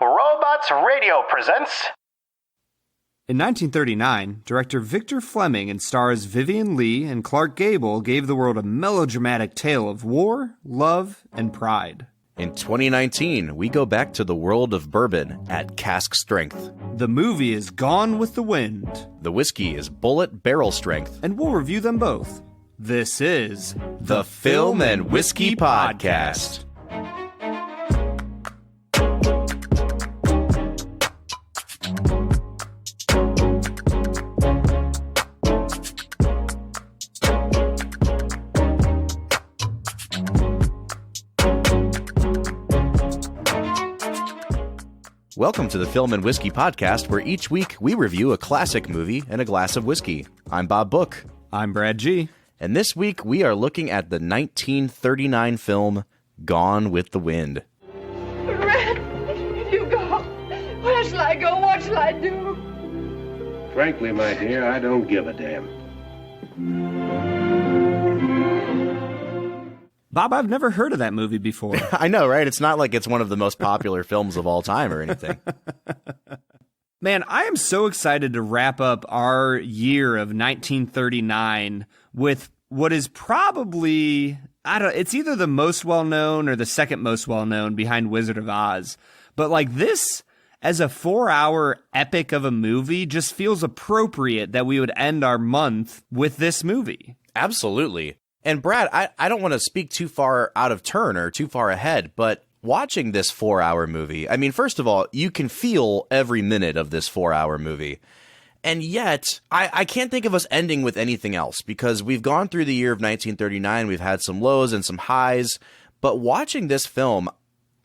Robots Radio presents... In 1939, director Victor Fleming and stars Vivien Leigh and Clark Gable gave the world a melodramatic tale of war, love, and pride. In 2019, we go back to the world of bourbon at cask strength. The movie is Gone with the Wind. The whiskey is Bulleit Barrel Strength. And we'll review them both. This is the Film and Whiskey Podcast. Welcome to the Film and Whiskey Podcast, where each week we review a classic movie and a glass of whiskey. I'm Bob Book. I'm Brad G. And this week we are looking at the 1939 film Gone with the Wind. Red, you go. Where shall I go? What shall I do? Frankly, my dear, I don't give a damn. Bob, I've never heard of that movie before. I know, right? It's not like it's one of the most popular films of all time or anything. Man, I am so excited to wrap up our year of 1939 with what is probably, it's either the most well-known or the second most well-known behind Wizard of Oz. But like this, as a 4-hour epic of a movie, just feels appropriate that we would end our month with this movie. Absolutely. And Brad, I don't want to speak too far out of turn or too far ahead, but watching this 4-hour movie, I mean, first of all, you can feel every minute of this 4-hour movie. And yet, I can't think of us ending with anything else, because we've gone through the year of 1939, we've had some lows and some highs, but watching this film,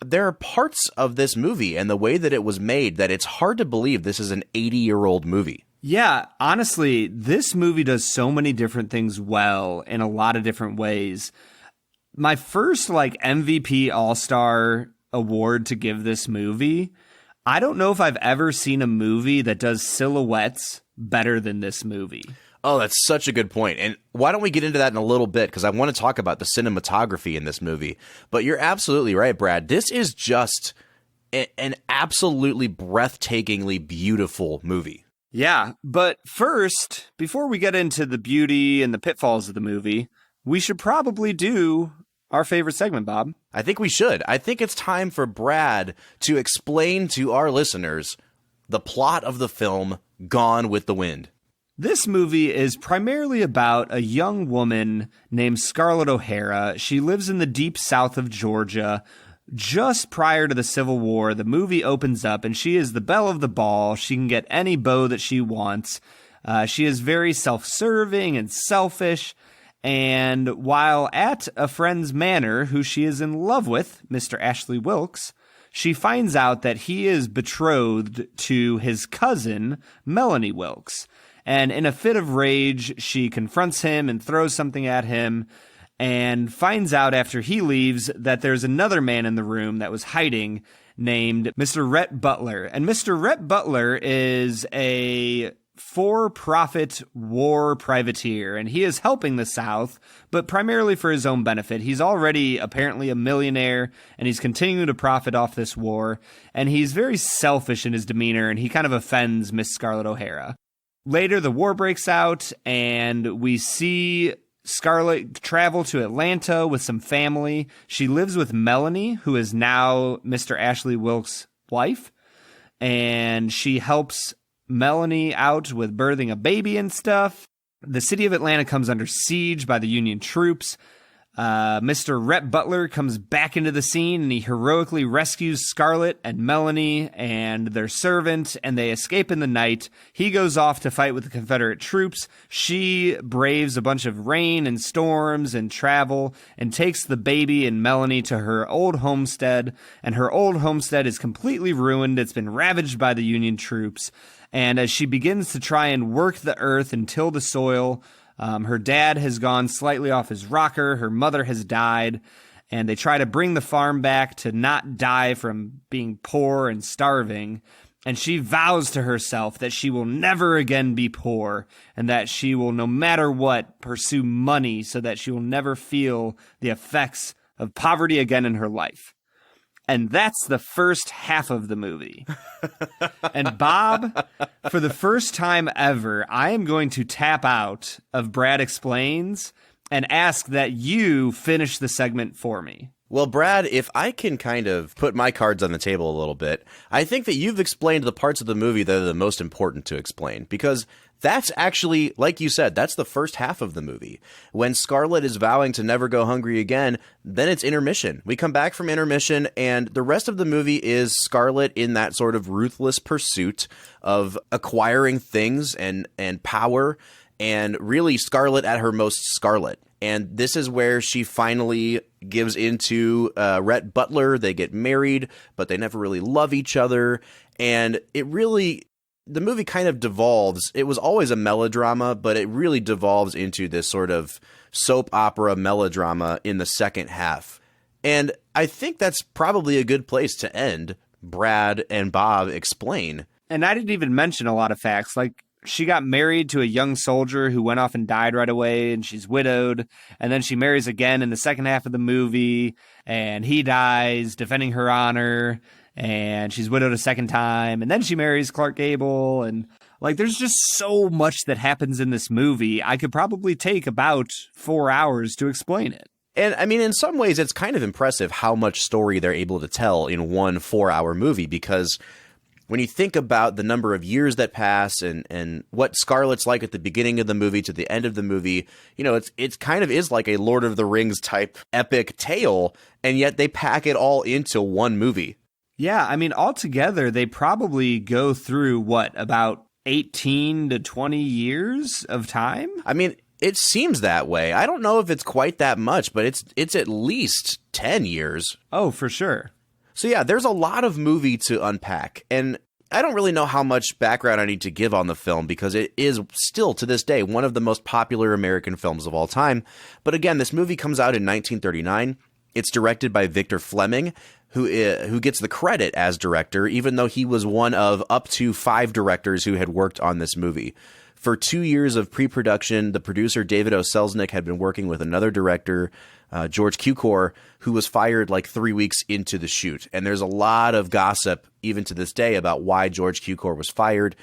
there are parts of this movie and the way that it was made that it's hard to believe this is an 80-year-old movie. Yeah, honestly, this movie does so many different things well in a lot of different ways. My first MVP All-Star award to give this movie, I don't know if I've ever seen a movie that does silhouettes better than this movie. Oh, that's such a good point. And why don't we get into that in a little bit, because I want to talk about the cinematography in this movie. But you're absolutely right, Brad. This is just an absolutely breathtakingly beautiful movie. Yeah, but first, before we get into the beauty and the pitfalls of the movie, we should probably do our favorite segment, Bob. I think we should. I think it's time for Brad to explain to our listeners the plot of the film Gone with the Wind. This movie is primarily about a young woman named Scarlett O'Hara. She lives in the deep south of Georgia. Just prior to the Civil War, the movie opens up and she is the belle of the ball. She can get any beau that she wants. She is very self-serving and selfish. And while at a friend's manor, who she is in love with, Mr. Ashley Wilkes, she finds out that he is betrothed to his cousin, Melanie Wilkes. And in a fit of rage, she confronts him and throws something at him, and finds out after he leaves that there's another man in the room that was hiding named Mr. Rhett Butler. And Mr. Rhett Butler is a for-profit war privateer, and he is helping the South, but primarily for his own benefit. He's already apparently a millionaire, and he's continuing to profit off this war, and he's very selfish in his demeanor, and he kind of offends Miss Scarlett O'Hara. Later, the war breaks out, and we see Scarlett travel to Atlanta with some family. She lives with Melanie, who is now Mr. Ashley Wilkes' wife, and she helps Melanie out with birthing a baby and stuff. The city of Atlanta comes under siege by the Union troops. Mr. Rhett Butler comes back into the scene, and he heroically rescues Scarlett and Melanie and their servant, and they escape in the night. He goes off to fight with the Confederate troops. She braves a bunch of rain and storms and travel and takes the baby and Melanie to her old homestead, and her old homestead is completely ruined. It's been ravaged by the Union troops, and as she begins to try and work the earth and till the soil, her dad has gone slightly off his rocker, her mother has died, and they try to bring the farm back to not die from being poor and starving. And she vows to herself that she will never again be poor, and that she will, no matter what, pursue money so that she will never feel the effects of poverty again in her life. And that's the first half of the movie. And Bob, for the first time ever, I am going to tap out of Brad Explains and ask that you finish the segment for me. Well, Brad, if I can kind of put my cards on the table a little bit, I think that you've explained the parts of the movie that are the most important to explain, because that's actually, like you said, that's the first half of the movie. When Scarlett is vowing to never go hungry again, then it's intermission. We come back from intermission, and the rest of the movie is Scarlett in that sort of ruthless pursuit of acquiring things and power, and really Scarlett at her most Scarlett. And this is where she finally gives into Rhett Butler. They get married, but they never really love each other. And the movie kind of devolves. It was always a melodrama, but it really devolves into this sort of soap opera melodrama in the second half. And I think that's probably a good place to end. Brad and Bob Explain. And I didn't even mention a lot of facts, like she got married to a young soldier who went off and died right away, and she's widowed. And then she marries again in the second half of the movie, and he dies defending her honor, and she's widowed a second time. And then she marries Clark Gable. And like, there's just so much that happens in this movie. I could probably take about 4 hours to explain it. And I mean, in some ways, it's kind of impressive how much story they're able to tell in one 4-hour movie, because when you think about the number of years that pass and what Scarlett's like at the beginning of the movie to the end of the movie, you know, it's kind of is like a Lord of the Rings type epic tale, and yet they pack it all into one movie. Yeah, I mean, altogether, they probably go through, about 18 to 20 years of time? I mean, it seems that way. I don't know if it's quite that much, but it's at least 10 years. Oh, for sure. So yeah, there's a lot of movie to unpack, and I don't really know how much background I need to give on the film, because it is still, to this day, one of the most popular American films of all time. But again, this movie comes out in 1939. It's directed by Victor Fleming, who gets the credit as director, even though he was one of up to 5 directors who had worked on this movie. For 2 years of pre-production, the producer David O. Selznick had been working with another director, George Cukor, who was fired like 3 weeks into the shoot. And there's a lot of gossip, even to this day, about why George Cukor was fired.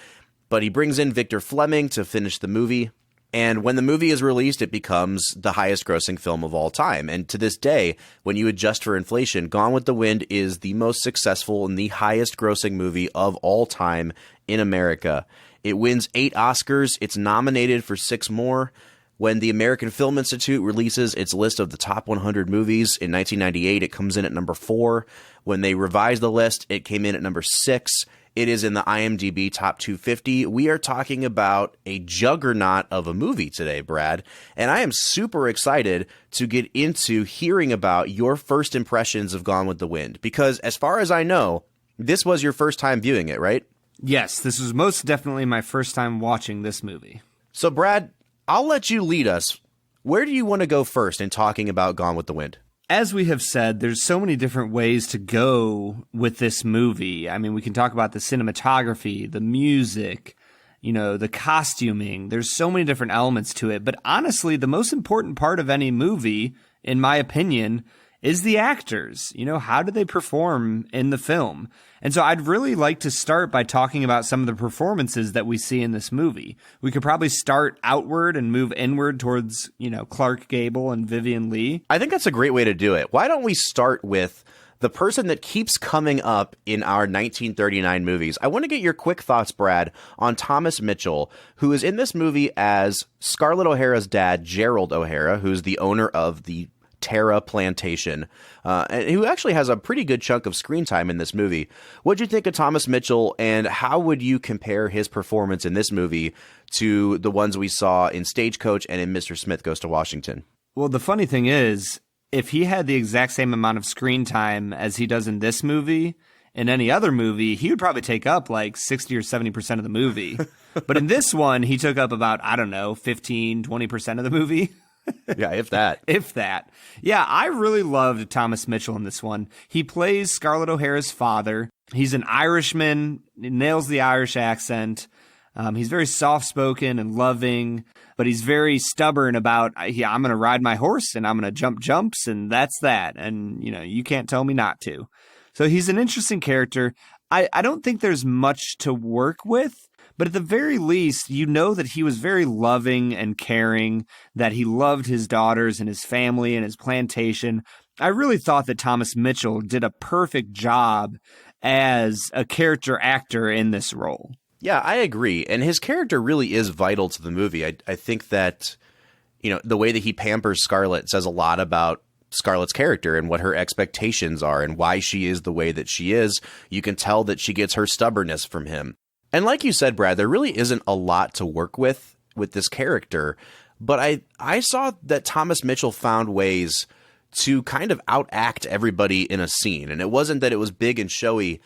But he brings in Victor Fleming to finish the movie. And when the movie is released, it becomes the highest grossing film of all time. And to this day, when you adjust for inflation, Gone with the Wind is the most successful and the highest grossing movie of all time in America. It wins 8 Oscars. It's nominated for 6 more. When the American Film Institute releases its list of the top 100 movies in 1998, it comes in at number 4. When they revised the list, it came in at number 6. It is in the IMDb Top 250. We are talking about a juggernaut of a movie today, Brad. And I am super excited to get into hearing about your first impressions of Gone with the Wind. Because as far as I know, this was your first time viewing it, right? Yes, this was most definitely my first time watching this movie. So, Brad, I'll let you lead us. Where do you want to go first in talking about Gone with the Wind? As we have said, there's so many different ways to go with this movie. I mean, we can talk about the cinematography, the music, the costuming. There's so many different elements to it. But honestly, the most important part of any movie, in my opinion, is the actors. How do they perform in the film? And so I'd really like to start by talking about some of the performances that we see in this movie. We could probably start outward and move inward towards, Clark Gable and Vivien Leigh. I think that's a great way to do it. Why don't we start with the person that keeps coming up in our 1939 movies? I want to get your quick thoughts, Brad, on Thomas Mitchell, who is in this movie as Scarlett O'Hara's dad, Gerald O'Hara, who's the owner of the Terra Plantation, and who actually has a pretty good chunk of screen time in this movie. What'd you think of Thomas Mitchell, and how would you compare his performance in this movie to the ones we saw in Stagecoach and in Mr. Smith Goes to Washington? Well, the funny thing is, if he had the exact same amount of screen time as he does in this movie, in any other movie, he would probably take up like 60 or 70% of the movie. But in this one, he took up about, 15, 20% of the movie. Yeah, if that. If that. Yeah, I really loved Thomas Mitchell in this one. He plays Scarlett O'Hara's father. He's an Irishman, nails the Irish accent. He's very soft-spoken and loving, but he's very stubborn about, I'm going to ride my horse and I'm going to jump jumps, and that's that. And, you can't tell me not to. So he's an interesting character. I don't think there's much to work with, but at the very least, you know that he was very loving and caring, that he loved his daughters and his family and his plantation. I really thought that Thomas Mitchell did a perfect job as a character actor in this role. Yeah, I agree. And his character really is vital to the movie. I think that, the way that he pampers Scarlett says a lot about Scarlett's character and what her expectations are and why she is the way that she is. You can tell that she gets her stubbornness from him. And like you said, Brad, there really isn't a lot to work with this character. But I saw that Thomas Mitchell found ways to kind of outact everybody in a scene. And it wasn't that it was big and showy.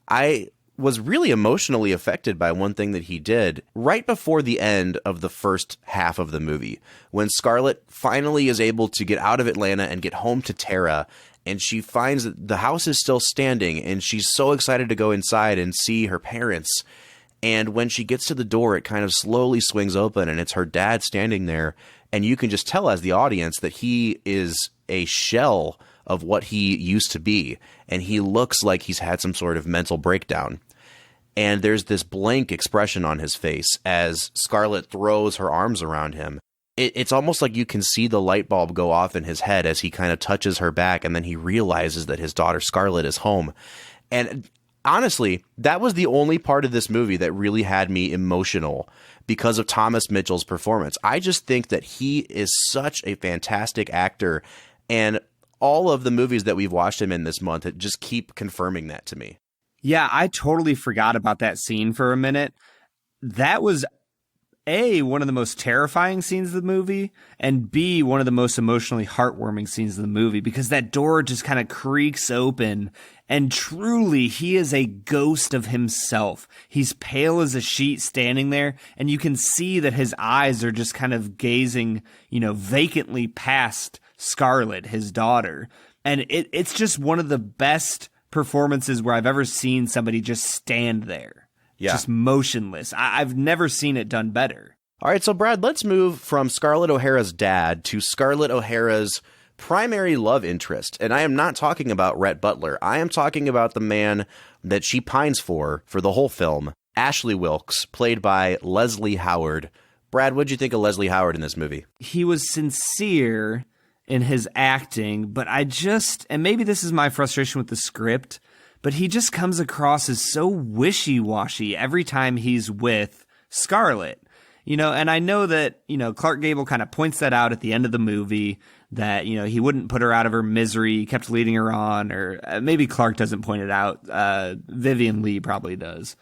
I was really emotionally affected by one thing that he did right before the end of the first half of the movie, when Scarlett finally is able to get out of Atlanta and get home to Tara, and she finds that the house is still standing, and she's so excited to go inside and see her parents. And when she gets to the door, it kind of slowly swings open, and it's her dad standing there, and you can just tell as the audience that he is a shell of what he used to be, and he looks like he's had some sort of mental breakdown. And there's this blank expression on his face as Scarlett throws her arms around him. It's almost like you can see the light bulb go off in his head as he kind of touches her back, and then he realizes that his daughter Scarlett is home. And honestly, that was the only part of this movie that really had me emotional because of Thomas Mitchell's performance. I just think that he is such a fantastic actor, and all of the movies that we've watched him in this month just keep confirming that to me. Yeah, I totally forgot about that scene for a minute. That was A, one of the most terrifying scenes of the movie, and B, one of the most emotionally heartwarming scenes of the movie, because that door just kind of creaks open, and truly, he is a ghost of himself. He's pale as a sheet standing there, and you can see that his eyes are just kind of gazing, vacantly past Scarlett, his daughter. And it's just one of the best performances where I've ever seen somebody just stand there. Yeah. Just motionless. I've never seen it done better. All right, so Brad, let's move from Scarlett O'Hara's dad to Scarlett O'Hara's primary love interest. And I am not talking about Rhett Butler. I am talking about the man that she pines for the whole film, Ashley Wilkes, played by Leslie Howard. Brad, what'd you think of Leslie Howard in this movie? He was sincere in his acting, but and maybe this is my frustration with the script, but he just comes across as so wishy-washy every time he's with Scarlett. And I know that, Clark Gable kind of points that out at the end of the movie, that, he wouldn't put her out of her misery, he kept leading her on, or maybe Clark doesn't point it out. Vivian Leigh probably does.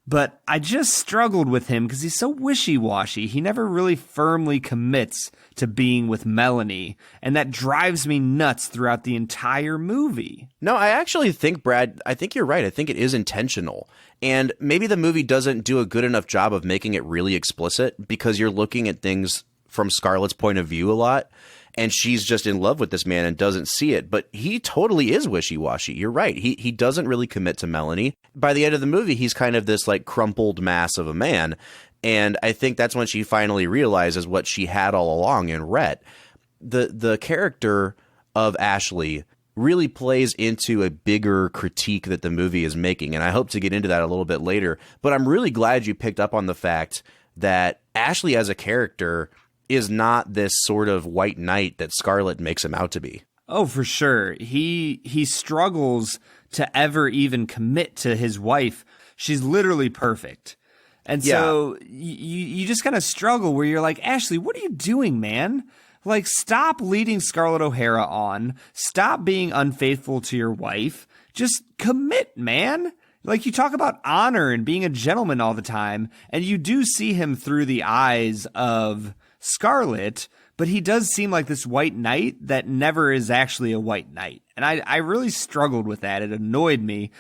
But I just struggled with him because he's so wishy-washy. He never really firmly commits to being with Melanie, and that drives me nuts throughout the entire movie. No, I actually think, Brad, I think you're right. I think it is intentional. And maybe the movie doesn't do a good enough job of making it really explicit because you're looking at things from Scarlett's point of view a lot. And she's just in love with this man and doesn't see it. But he totally is wishy-washy. You're right. He doesn't really commit to Melanie. By the end of the movie, he's kind of this like crumpled mass of a man. And I think that's when she finally realizes what she had all along in Rhett. The character of Ashley really plays into a bigger critique that the movie is making. And I hope to get into that a little bit later. But I'm really glad you picked up on the fact that Ashley as a character is not this sort of white knight that Scarlett makes him out to be. Oh, for sure. He struggles to ever even commit to his wife. She's literally perfect. And so you just kind of struggle where you're like, Ashley, what are you doing, man? Like, stop leading Scarlett O'Hara on. Stop being unfaithful to your wife. Just commit, man. Like, you talk about honor and being a gentleman all the time, and you do see him through the eyes of Scarlett, but he does seem like this white knight that never is actually a white knight. And I really struggled with that. It annoyed me.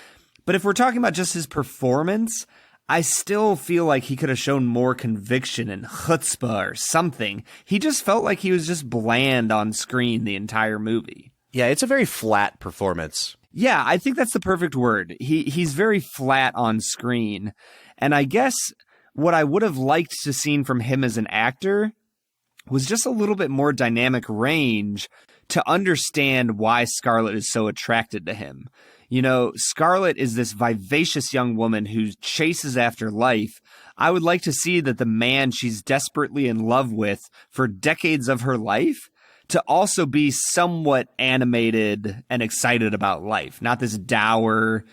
But if we're talking about just his performance, I still feel like he could have shown more conviction and chutzpah or something. He just felt like he was just bland on screen the entire movie. Yeah, it's a very flat performance. Yeah, I think that's the perfect word. He's very flat on screen. And I guess what I would have liked to seen from him as an actor was just a little bit more dynamic range to understand why Scarlett is so attracted to him. You know, Scarlett is this vivacious young woman who chases after life. I would like to see that the man she's desperately in love with for decades of her life to also be somewhat animated and excited about life, not this dour,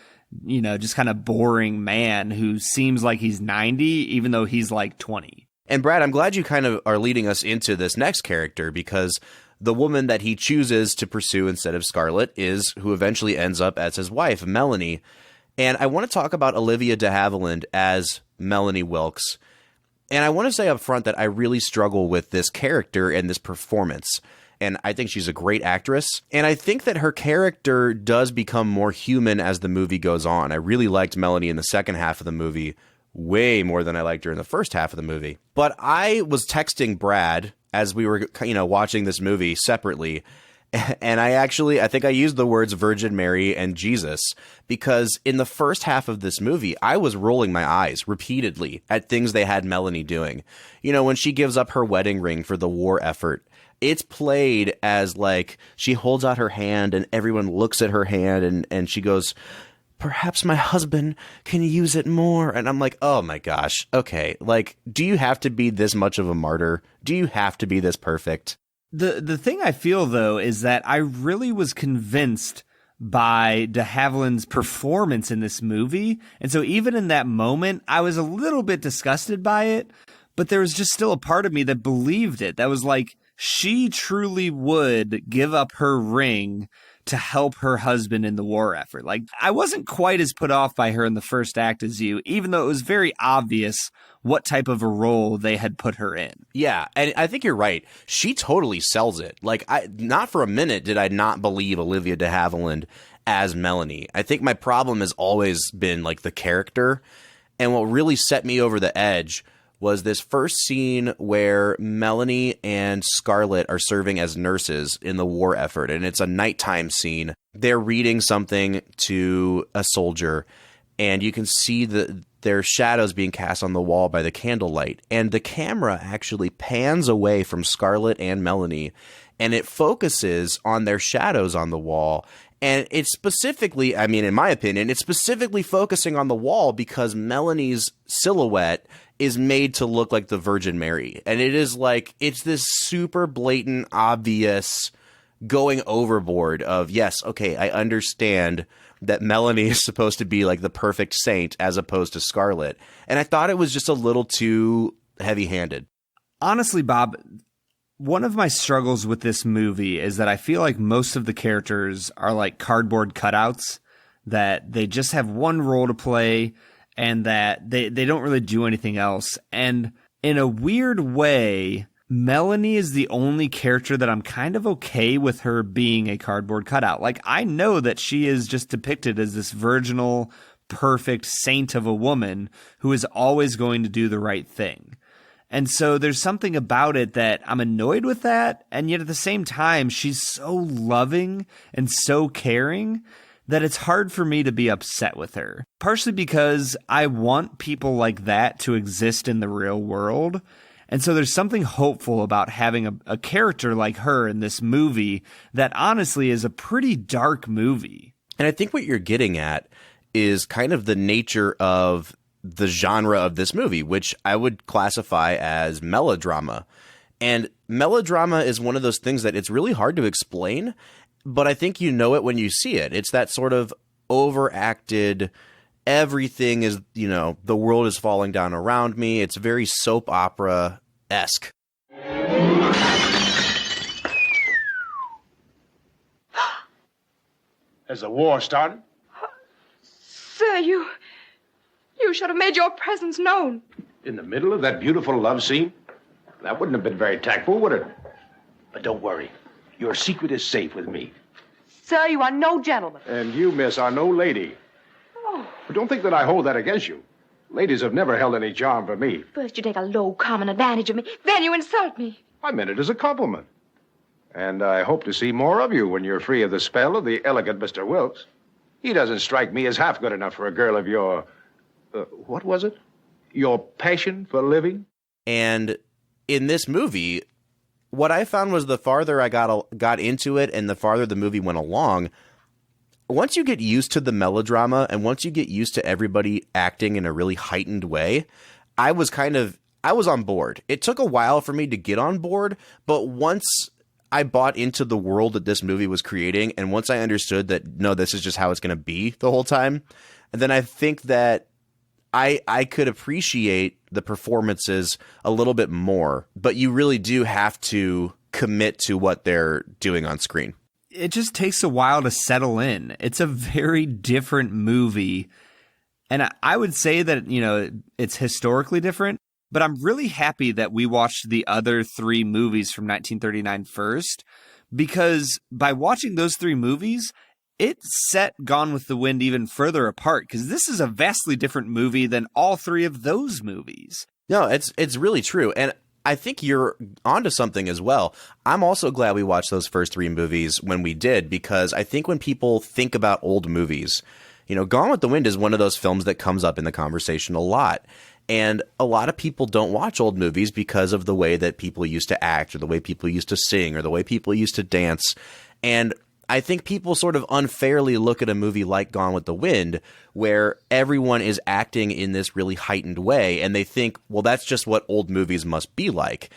you know, just kind of boring man who seems like he's 90, even though he's like 20. And Brad, I'm glad you kind of are leading us into this next character, because the woman that he chooses to pursue instead of Scarlett is who eventually ends up as his wife, Melanie. And I want to talk about Olivia de Havilland as Melanie Wilkes. And I want to say up front that I really struggle with this character and this performance. And I think she's a great actress. And I think that her character does become more human as the movie goes on. I really liked Melanie in the second half of the movie way more than I liked her in the first half of the movie. But I was texting Brad as we were, watching this movie separately. And I think I used the words Virgin Mary and Jesus, because in the first half of this movie, I was rolling my eyes repeatedly at things they had Melanie doing. You know, when she gives up her wedding ring for the war effort, it's played as like she holds out her hand and everyone looks at her hand and she goes, perhaps my husband can use it more. And I'm like, oh my gosh. Okay. Like, do you have to be this much of a martyr? Do you have to be this perfect? The thing I feel, though, is that I really was convinced by de Havilland's performance in this movie. And so even in that moment, I was a little bit disgusted by it, but there was just still a part of me that believed it. That was like, she truly would give up her ring to help her husband in the war effort. Like, I wasn't quite as put off by her in the first act as you, even though it was very obvious what type of a role they had put her in. Yeah, and I think you're right. She totally sells it. Like, not for a minute did I not believe Olivia de Havilland as Melanie. I think my problem has always been, like, the character. And what really set me over the edge was this first scene where Melanie and Scarlett are serving as nurses in the war effort. And it's a nighttime scene. They're reading something to a soldier, and you can see their shadows being cast on the wall by the candlelight. And the camera actually pans away from Scarlett and Melanie, and it focuses on their shadows on the wall. And it's specifically, I mean, in my opinion, it's specifically focusing on the wall because Melanie's silhouette is made to look like the Virgin Mary. And it is like, it's this super blatant, obvious going overboard of, yes, okay, I understand that Melanie is supposed to be like the perfect saint as opposed to Scarlett. And I thought it was just a little too heavy-handed. Honestly, Bob, one of my struggles with this movie is that I feel like most of the characters are like cardboard cutouts, that they just have one role to play and that they don't really do anything else. And in a weird way, Melanie is the only character that I'm kind of okay with her being a cardboard cutout. Like, I know that she is just depicted as this virginal, perfect saint of a woman who is always going to do the right thing. And so there's something about it that I'm annoyed with that. And yet at the same time, she's so loving and so caring that it's hard for me to be upset with her. Partially because I want people like that to exist in the real world. And so there's something hopeful about having a character like her in this movie that honestly is a pretty dark movie. And I think what you're getting at is kind of the nature of the genre of this movie, which I would classify as melodrama. And melodrama is one of those things that it's really hard to explain, but I think you know it when you see it. It's that sort of overacted, everything is, the world is falling down around me. It's very soap opera-esque. Has the war started? Sir, you should have made your presence known. In the middle of that beautiful love scene? That wouldn't have been very tactful, would it? But don't worry. Your secret is safe with me. Sir, you are no gentleman. And you, miss, are no lady. Oh. But don't think that I hold that against you. Ladies have never held any charm for me. First you take a low, common advantage of me. Then you insult me. I meant it as a compliment. And I hope to see more of you when you're free of the spell of the elegant Mr. Wilkes. He doesn't strike me as half good enough for a girl of your... what was it? Your passion for living? And in this movie, what I found was the farther I got into it and the farther the movie went along, once you get used to the melodrama and once you get used to everybody acting in a really heightened way, I was on board. It took a while for me to get on board, but once I bought into the world that this movie was creating, and once I understood that, no, this is just how it's going to be the whole time, and then I think that I could appreciate the performances a little bit more, but you really do have to commit to what they're doing on screen. It just takes a while to settle in. It's a very different movie. And I would say that, you know, it's historically different, but I'm really happy that we watched the other three movies from 1939 first, because by watching those three movies, it set Gone with the Wind even further apart, because this is a vastly different movie than all three of those movies. No, it's really true. And I think you're onto something as well. I'm also glad we watched those first three movies when we did, because I think when people think about old movies, you know, Gone with the Wind is one of those films that comes up in the conversation a lot. And a lot of people don't watch old movies because of the way that people used to act, or the way people used to sing, or the way people used to dance. And I think people sort of unfairly look at a movie like Gone with the Wind, where everyone is acting in this really heightened way, and they think, well, that's just what old movies must be like.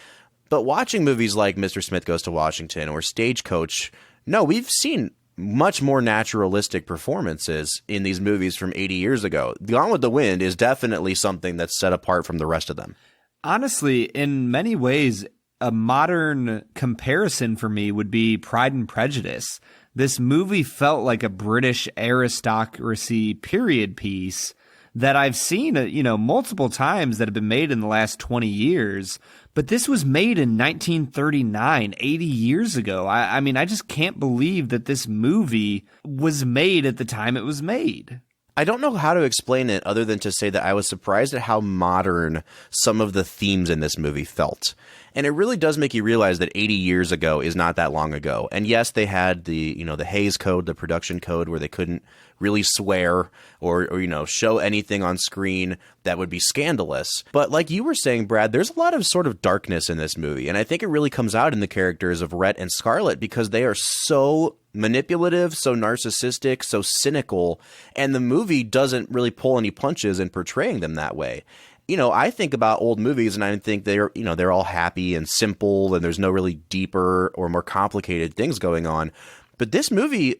But watching movies like Mr. Smith Goes to Washington or Stagecoach, no, we've seen much more naturalistic performances in these movies from 80 years ago. Gone with the Wind is definitely something that's set apart from the rest of them. Honestly, in many ways, a modern comparison for me would be Pride and Prejudice. This movie felt like a British aristocracy period piece that I've seen, you know, multiple times that have been made in the last 20 years. But this was made in 1939, 80 years ago. I mean, I just can't believe that this movie was made at the time it was made. I don't know how to explain it other than to say that I was surprised at how modern some of the themes in this movie felt. And it really does make you realize that 80 years ago is not that long ago. And yes, they had the Hays Code, the production code, where they couldn't really swear or show anything on screen that would be scandalous. But like you were saying, Brad, there's a lot of sort of darkness in this movie. And I think it really comes out in the characters of Rhett and Scarlett, because they are so manipulative, so narcissistic, so cynical. And the movie doesn't really pull any punches in portraying them that way. You know, I think about old movies and I think they're all happy and simple and there's no really deeper or more complicated things going on. But this movie,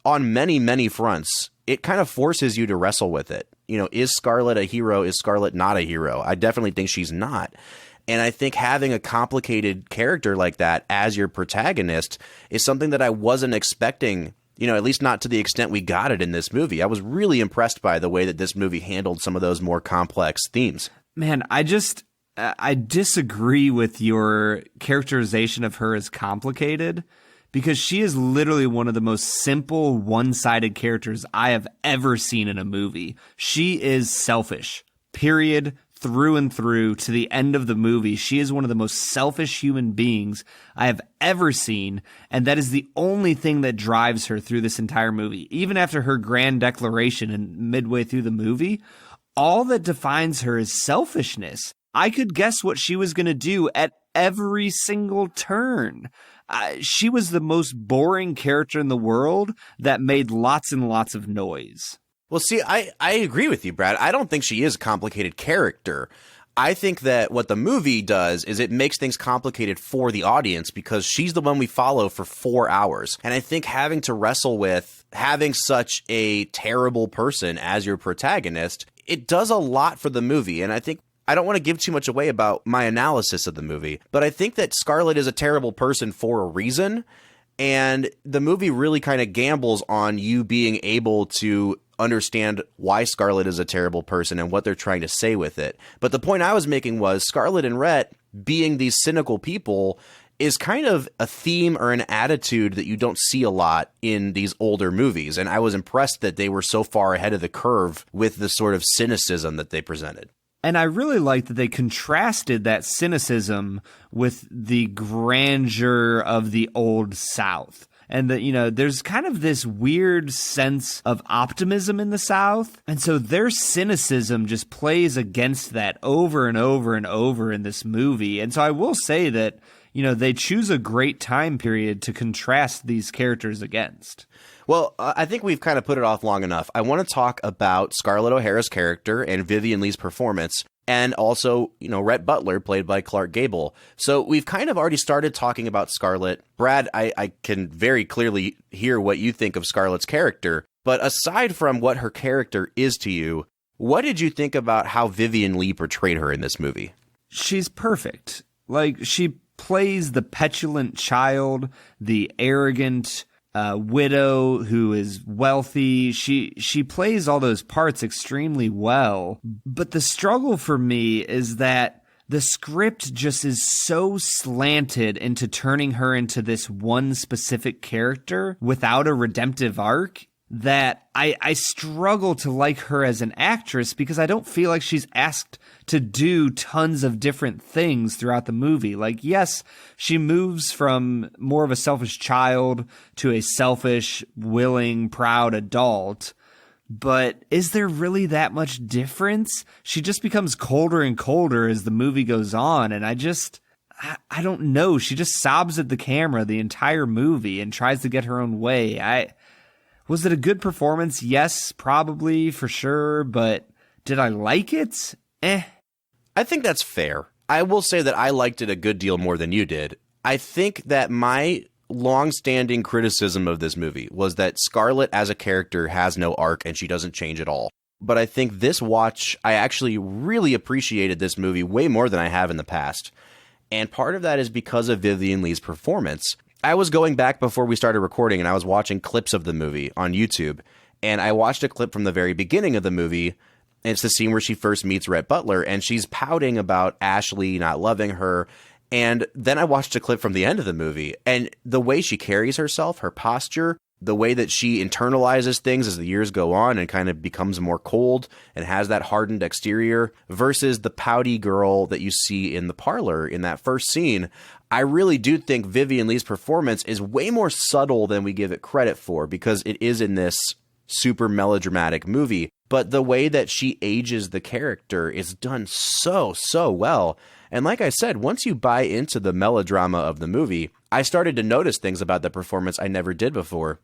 on many, many fronts, it kind of forces you to wrestle with it. You know, is Scarlett a hero? Is Scarlett not a hero? I definitely think she's not. And I think having a complicated character like that as your protagonist is something that I wasn't expecting, at least not to the extent we got it in this movie. I was really impressed by the way that this movie handled some of those more complex themes. Man, I disagree with your characterization of her as complicated, because she is literally one of the most simple, one-sided characters I have ever seen in a movie. She is selfish, period, through and through, to the end of the movie. She is one of the most selfish human beings I have ever seen, and that is the only thing that drives her through this entire movie. Even after her grand declaration and midway through the movie, all that defines her is selfishness. I could guess what she was going to do at every single turn. She was the most boring character in the world that made lots and lots of noise. Well, see, I agree with you, Brad. I don't think she is a complicated character. I think that what the movie does is it makes things complicated for the audience because she's the one we follow for 4 hours. And I think having to wrestle with having such a terrible person as your protagonist, it does a lot for the movie. And I think I don't want to give too much away about my analysis of the movie, but I think that Scarlett is a terrible person for a reason. And the movie really kind of gambles on you being able to understand why Scarlett is a terrible person and what they're trying to say with it. But the point I was making was Scarlett and Rhett being these cynical people is kind of a theme or an attitude that you don't see a lot in these older movies. And I was impressed that they were so far ahead of the curve with the sort of cynicism that they presented. And I really liked that they contrasted that cynicism with the grandeur of the Old South. And that, there's kind of this weird sense of optimism in the South. And so their cynicism just plays against that over and over and over in this movie. And so I will say that, they choose a great time period to contrast these characters against. Well, I think we've kind of put it off long enough. I want to talk about Scarlett O'Hara's character and Vivien Leigh's performance, and also, Rhett Butler, played by Clark Gable. So we've kind of already started talking about Scarlett. Brad, I can very clearly hear what you think of Scarlett's character. But aside from what her character is to you, what did you think about how Vivien Leigh portrayed her in this movie? She's perfect. Like, she plays the petulant child, the arrogant widow who is wealthy. She plays all those parts extremely well. But the struggle for me is that the script just is so slanted into turning her into this one specific character without a redemptive arc that I struggle to like her as an actress, because I don't feel like she's asked to do tons of different things throughout the movie. Like, yes, she moves from more of a selfish child to a selfish, willing, proud adult. But is there really that much difference? She just becomes colder and colder as the movie goes on. And I don't know. She just sobs at the camera the entire movie and tries to get her own way. Was it a good performance? Yes, probably, for sure. But did I like it? I think that's fair. I will say that I liked it a good deal more than you did. I think that my long-standing criticism of this movie was that Scarlett as a character has no arc and she doesn't change at all. But I think this watch, I actually really appreciated this movie way more than I have in the past. And part of that is because of Vivien Leigh's performance. I was going back before we started recording and I was watching clips of the movie on YouTube. And I watched a clip from the very beginning of the movie. And it's the scene where she first meets Rhett Butler and she's pouting about Ashley not loving her. And then I watched a clip from the end of the movie, and the way she carries herself, her posture, the way that she internalizes things as the years go on and kind of becomes more cold and has that hardened exterior versus the pouty girl that you see in the parlor in that first scene. I really do think Vivien Leigh's performance is way more subtle than we give it credit for, because it is in this super melodramatic movie. But the way that she ages the character is done so well. And like I said, once you buy into the melodrama of the movie, I started to notice things about the performance I never did before.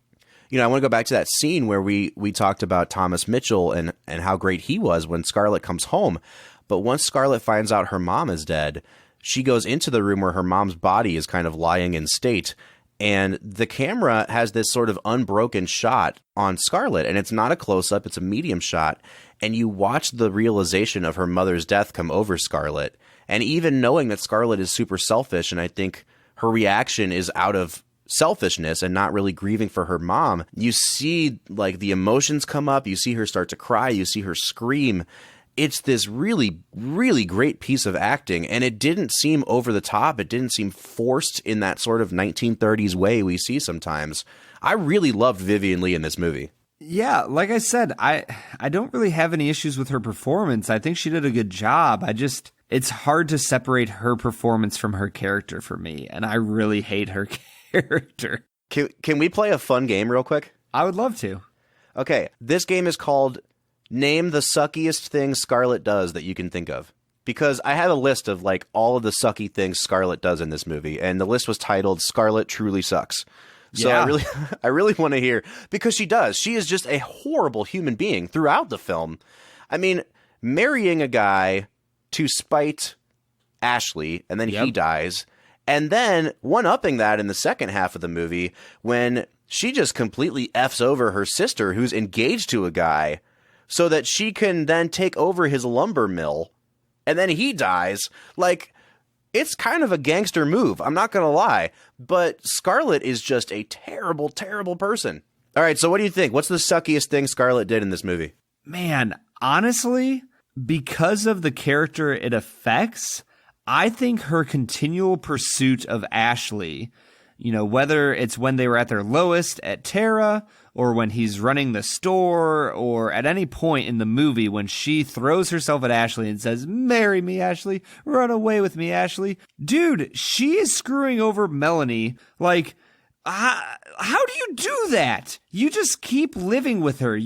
I want to go back to that scene where we talked about Thomas Mitchell and how great he was when Scarlett comes home. But once Scarlett finds out her mom is dead, she goes into the room where her mom's body is kind of lying in state. And the camera has this sort of unbroken shot on Scarlett, and it's not a close-up, it's a medium shot. And you watch the realization of her mother's death come over Scarlett. And even knowing that Scarlett is super selfish, and I think her reaction is out of selfishness and not really grieving for her mom, you see like the emotions come up, you see her start to cry, you see her scream. It's this really, really great piece of acting, and it didn't seem over the top. It didn't seem forced in that sort of 1930s way we see sometimes. I really loved Vivien Leigh in this movie. Yeah, like I said, I don't really have any issues with her performance. I think she did a good job. It's hard to separate her performance from her character for me, and I really hate her character. Can we play a fun game real quick? I would love to. Okay, this game is called Name the Suckiest Thing Scarlett Does That You Can Think of. Because I have a list of like all of the sucky things Scarlett does in this movie, and the list was titled Scarlett Truly Sucks. So yeah. I really want to hear, because she does. She is just a horrible human being throughout the film. I mean, marrying a guy to spite Ashley, and then he dies, and then one-upping that in the second half of the movie when she just completely F's over her sister who's engaged to a guy so that she can then take over his lumber mill, and then he dies. Like, it's kind of a gangster move, I'm not going to lie, but Scarlett is just a terrible, terrible person. All right, so what do you think? What's the suckiest thing Scarlett did in this movie? Man, honestly, because of the character it affects, I think her continual pursuit of Ashley, whether it's when they were at their lowest at Terra, or when he's running the store, or at any point in the movie when she throws herself at Ashley and says, "Marry me, Ashley. Run away with me, Ashley." Dude, she is screwing over Melanie. Like, how do you do that? You just keep living with her.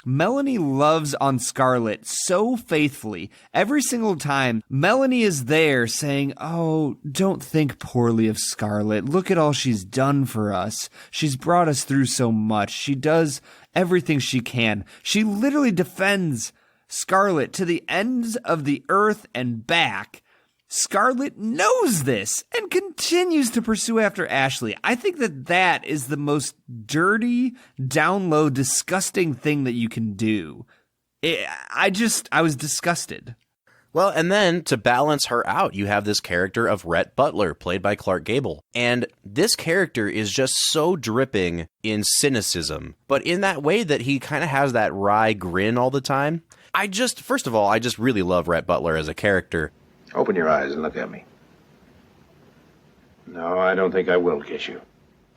Melanie loves on Scarlett so faithfully. Every single time, Melanie is there saying, "Oh, don't think poorly of Scarlett. Look at all she's done for us. She's brought us through so much. She does everything she can." She literally defends Scarlett to the ends of the earth and back. Scarlett knows this and continues to pursue after Ashley. I think that is the most dirty, down low, disgusting thing that you can do. I was disgusted. Well, and then to balance her out, you have this character of Rhett Butler, played by Clark Gable. And this character is just so dripping in cynicism, but in that way that he kind of has that wry grin all the time. First of all, I just really love Rhett Butler as a character. Open your eyes and look at me. No, I don't think I will kiss you.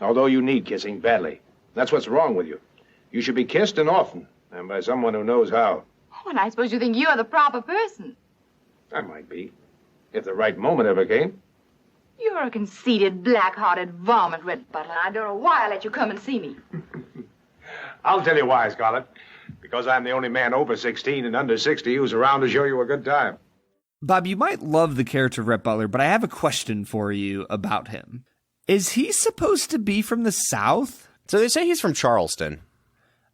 Although you need kissing badly. That's what's wrong with you. You should be kissed and often, and by someone who knows how. Oh, and I suppose you think you're the proper person. I might be, if the right moment ever came. You're a conceited, black-hearted varmint, Red Butler. I don't know why I let you come and see me. I'll tell you why, Scarlett. Because I'm the only man over 16 and under 60 who's around to show you a good time. Bob, you might love the character of Rhett Butler, but I have a question for you about him. Is he supposed to be from the South? So they say he's from Charleston.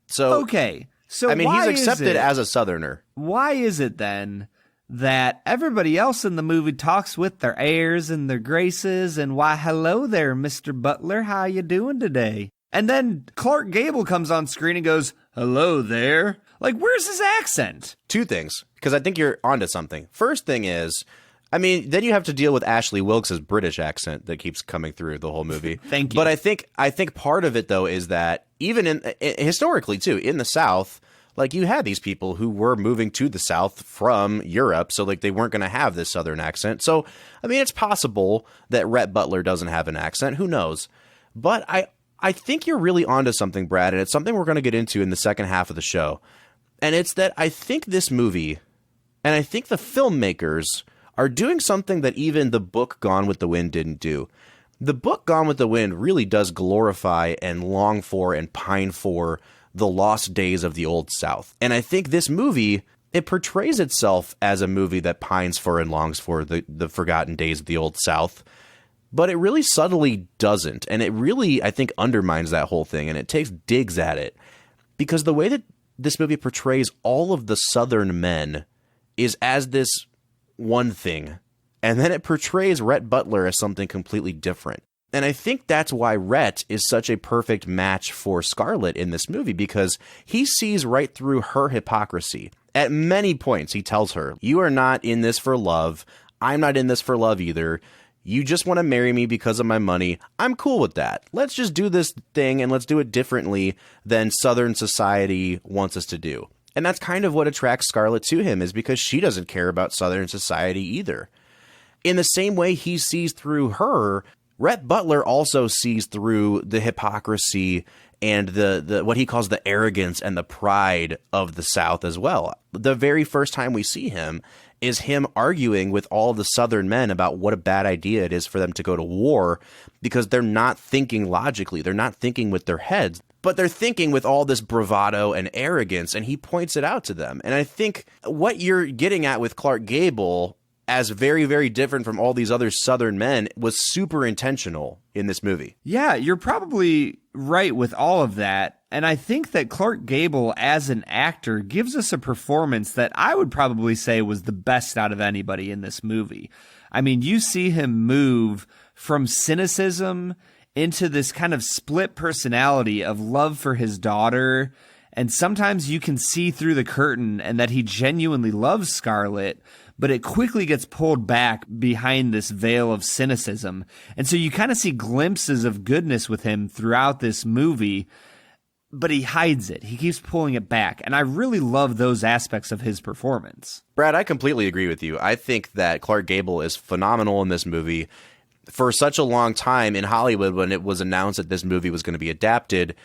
So okay. So I mean, why he's accepted as a Southerner. Why is it then that everybody else in the movie talks with their airs and their graces and why, hello there, Mr. Butler, how you doing today? And then Clark Gable comes on screen and goes, hello there. Like, where's his accent? Two things, because I think you're onto something. First thing is, I mean, then you have to deal with Ashley Wilkes' British accent that keeps coming through the whole movie. Thank you. But I think part of it, though, is that even historically, too, in the South, like, you had these people who were moving to the South from Europe, so, like, they weren't going to have this Southern accent. So, I mean, it's possible that Rhett Butler doesn't have an accent. Who knows? But I think you're really onto something, Brad, and it's something we're going to get into in the second half of the show. And it's that I think this movie, and I think the filmmakers, are doing something that even the book Gone with the Wind didn't do. The book Gone with the Wind really does glorify and long for and pine for the lost days of the Old South. And I think this movie, it portrays itself as a movie that pines for and longs for the forgotten days of the Old South. But it really subtly doesn't. And it really, I think, undermines that whole thing. And it takes digs at it. Because the way that this movie portrays all of the Southern men is as this one thing. And then it portrays Rhett Butler as something completely different. And I think that's why Rhett is such a perfect match for Scarlett in this movie, because he sees right through her hypocrisy. At many points, he tells her, you are not in this for love. I'm not in this for love either. You just want to marry me because of my money. I'm cool with that. Let's just do this thing and let's do it differently than Southern society wants us to do. And that's kind of what attracts Scarlett to him, is because she doesn't care about Southern society either. In the same way he sees through her, Rhett Butler also sees through the hypocrisy and the what he calls the arrogance and the pride of the South as well. The very first time we see him is him arguing with all the Southern men about what a bad idea it is for them to go to war, because they're not thinking logically. They're not thinking with their heads, but they're thinking with all this bravado and arrogance, and he points it out to them. And I think what you're getting at with Clark Gable as very, very different from all these other Southern men was super intentional in this movie. Yeah, you're probably right with all of that. And I think that Clark Gable as an actor gives us a performance that I would probably say was the best out of anybody in this movie. I mean, you see him move from cynicism into this kind of split personality of love for his daughter. And sometimes you can see through the curtain and that he genuinely loves Scarlett, but it quickly gets pulled back behind this veil of cynicism. And so you kind of see glimpses of goodness with him throughout this movie, but he hides it. He keeps pulling it back. And I really love those aspects of his performance. Brad, I completely agree with you. I think that Clark Gable is phenomenal in this movie. For such a long time in Hollywood, when it was announced that this movie was going to be adapted,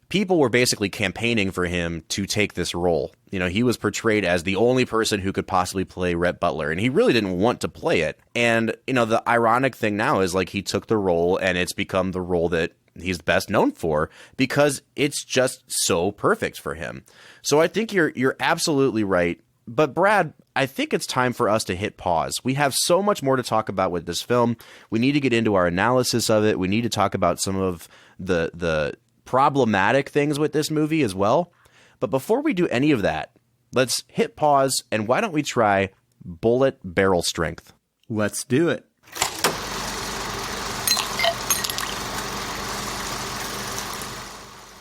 people were basically campaigning for him to take this role. You know, he was portrayed as the only person who could possibly play Rhett Butler, and he really didn't want to play it. And, you know, the ironic thing now is, like, he took the role, and it's become the role that he's best known for, because it's just so perfect for him. So I think you're absolutely right. But Brad, I think it's time for us to hit pause. We have so much more to talk about with this film. We need to get into our analysis of it. We need to talk about some of the problematic things with this movie as well. But before we do any of that, let's hit pause, and why don't we try Bulleit Barrel Strength? Let's do it.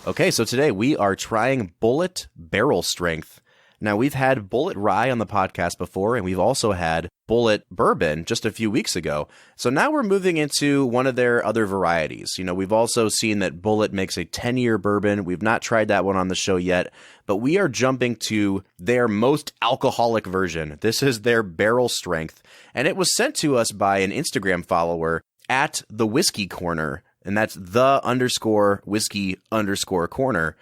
Okay, so today we are trying Bulleit Barrel Strength. Now, we've had Bulleit Rye on the podcast before, and we've also had Bulleit Bourbon just a few weeks ago. So now we're moving into one of their other varieties. You know, we've also seen that Bulleit makes a 10-year bourbon. We've not tried that one on the show yet, but we are jumping to their most alcoholic version. This is their Barrel Strength, and it was sent to us by an Instagram follower at the Whiskey Corner, and that's _whiskey_corner.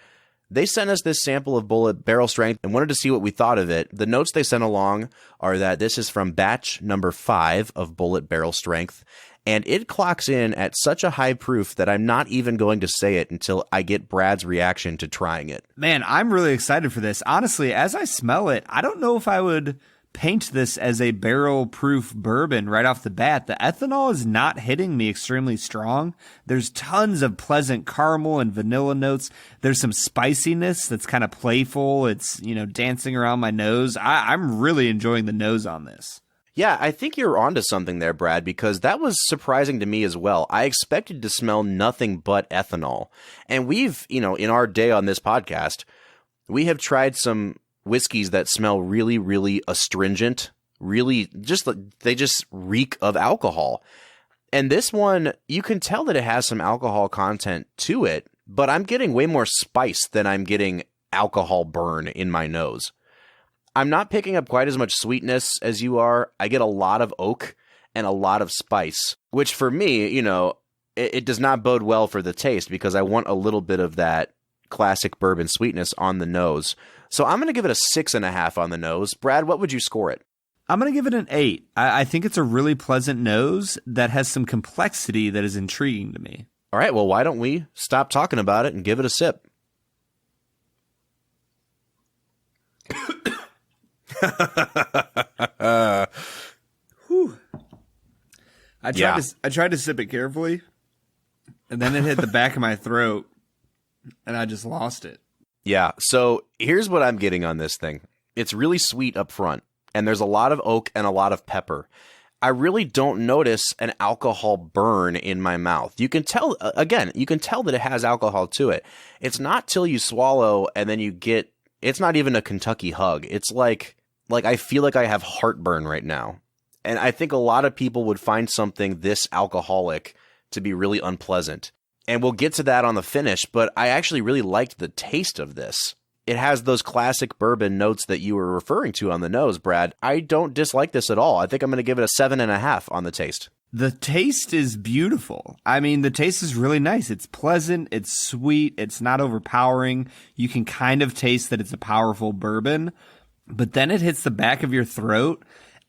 They sent us this sample of Bulleit Barrel Strength and wanted to see what we thought of it. The notes they sent along are that this is from batch number 5 of Bulleit Barrel Strength, and it clocks in at such a high proof that I'm not even going to say it until I get Brad's reaction to trying it. Man, I'm really excited for this. Honestly, as I smell it, I don't know if I would paint this as a barrel-proof bourbon right off the bat. The ethanol is not hitting me extremely strong. There's tons of pleasant caramel and vanilla notes. There's some spiciness that's kind of playful. It's, you know, dancing around my nose. I'm really enjoying the nose on this. Yeah, I think you're onto something there, Brad, because that was surprising to me as well. I expected to smell nothing but ethanol. And we've, you know, in our day on this podcast, we have tried some whiskeys that smell really, really astringent, really they just reek of alcohol. And this one, you can tell that it has some alcohol content to it, but I'm getting way more spice than I'm getting alcohol burn in my nose. I'm not picking up quite as much sweetness as you are. I get a lot of oak and a lot of spice, which for me, you know, it does not bode well for the taste, because I want a little bit of that classic bourbon sweetness on the nose. So I'm going to give it a 6.5 on the nose. Brad, what would you score it? I'm going to give it an 8. I think it's a really pleasant nose that has some complexity that is intriguing to me. All right, well, why don't we stop talking about it and give it a sip? Whew. I tried to sip it carefully, and then it hit the back of my throat, and I just lost it. Yeah, so here's what I'm getting on this thing. It's really sweet up front, and there's a lot of oak and a lot of pepper. I really don't notice an alcohol burn in my mouth. You can tell, again, you can tell that it has alcohol to it. It's not till you swallow and then you get, it's not even a Kentucky hug. It's like I feel like I have heartburn right now. And I think a lot of people would find something this alcoholic to be really unpleasant. And we'll get to that on the finish, but I actually really liked the taste of this. It has those classic bourbon notes that you were referring to on the nose, Brad. I don't dislike this at all. I think I'm going to give it a 7.5 on the taste. The taste is beautiful. I mean, the taste is really nice. It's pleasant. It's sweet. It's not overpowering. You can kind of taste that it's a powerful bourbon, but then it hits the back of your throat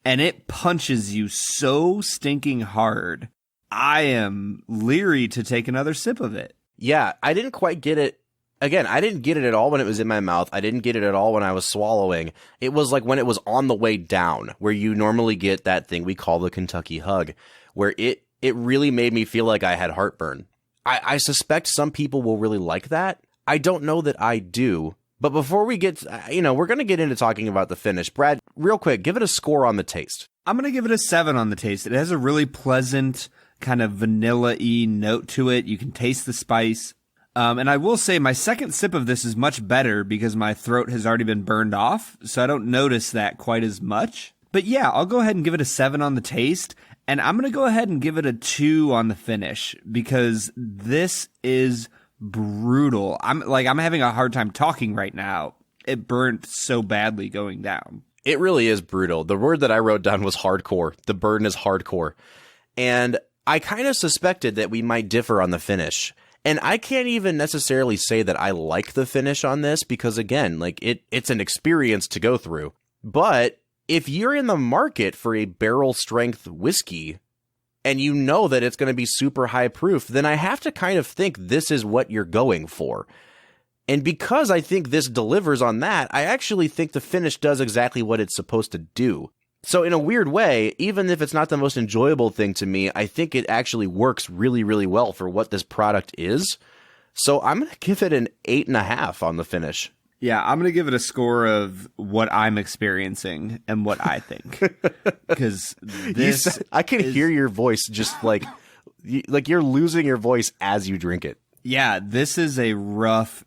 and it punches you so stinking hard. I am leery to take another sip of it. Yeah, I didn't quite get it. Again, I didn't get it at all when it was in my mouth. I didn't get it at all when I was swallowing. It was like when it was on the way down, where you normally get that thing we call the Kentucky hug, where it really made me feel like I had heartburn. I suspect some people will really like that. I don't know that I do. But before we get, we're going to get into talking about the finish. Brad, real quick, give it a score on the taste. I'm going to give it a 7 on the taste. It has a really pleasant kind of vanilla-y note to it. You can taste the spice. And I will say my second sip of this is much better because my throat has already been burned off, so I don't notice that quite as much. But yeah, I'll go ahead and give it a 7 on the taste, and I'm going to go ahead and give it a 2 on the finish because this is brutal. I'm having a hard time talking right now. It burnt so badly going down. It really is brutal. The word that I wrote down was hardcore. The burn is hardcore. And I kind of suspected that we might differ on the finish. And I can't even necessarily say that I like the finish on this because, again, it's an experience to go through. But if you're in the market for a barrel strength whiskey, and you know that it's going to be super high proof, then I have to kind of think this is what you're going for. And because I think this delivers on that, I actually think the finish does exactly what it's supposed to do. So in a weird way, even if it's not the most enjoyable thing to me, I think it actually works really, really well for what this product is. So I'm going to give it an 8.5 on the finish. Yeah, I'm going to give it a score of what I'm experiencing and what I think. Because I can hear your voice just like you're losing your voice as you drink it. Yeah, this is a rough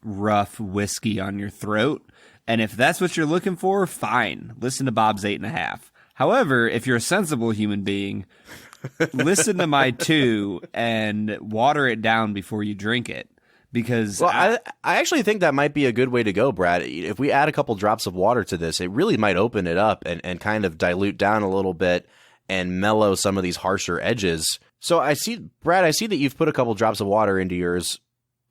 whiskey on your throat. And if that's what you're looking for, fine. Listen to Bob's 8.5. However, if you're a sensible human being, listen to my 2 and water it down before you drink it. Because I actually think that might be a good way to go, Brad. If we add a couple drops of water to this, it really might open it up and kind of dilute down a little bit and mellow some of these harsher edges. So Brad, I see that you've put a couple drops of water into yours.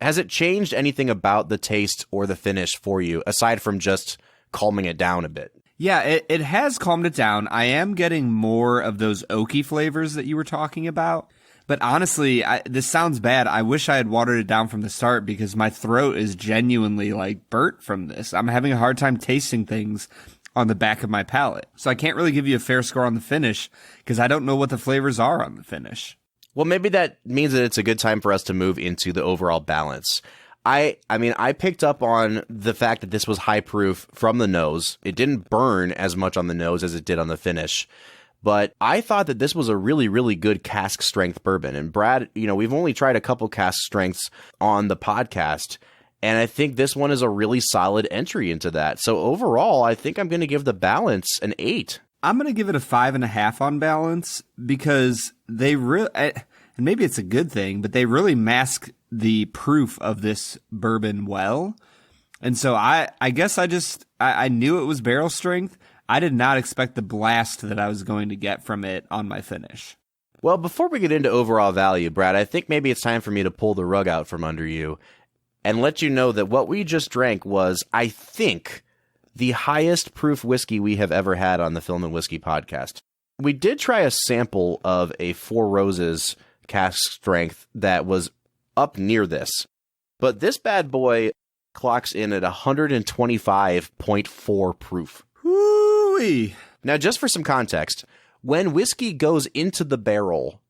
Has it changed anything about the taste or the finish for you, aside from just calming it down a bit? Yeah, it has calmed it down. I am getting more of those oaky flavors that you were talking about. But honestly, this sounds bad. I wish I had watered it down from the start because my throat is genuinely like burnt from this. I'm having a hard time tasting things on the back of my palate. So I can't really give you a fair score on the finish because I don't know what the flavors are on the finish. Well, maybe that means that it's a good time for us to move into the overall balance. I mean, I picked up on the fact that this was high proof from the nose. It didn't burn as much on the nose as it did on the finish. But I thought that this was a really, really good cask strength bourbon. And Brad, we've only tried a couple cask strengths on the podcast. And I think this one is a really solid entry into that. So overall, I think I'm going to give the balance an 8. I'm going to give it a 5.5 on balance because they really, and maybe it's a good thing, but they really mask the proof of this bourbon well. And so I guess I knew it was barrel strength. I did not expect the blast that I was going to get from it on my finish. Well, before we get into overall value, Brad, I think maybe it's time for me to pull the rug out from under you and let you know that what we just drank was, I think, the highest proof whiskey we have ever had on the Film and Whiskey podcast. We did try a sample of a Four Roses cask strength that was up near this, but this bad boy clocks in at 125.4 proof. Woo-wee. Now, just for some context, when whiskey goes into the barrel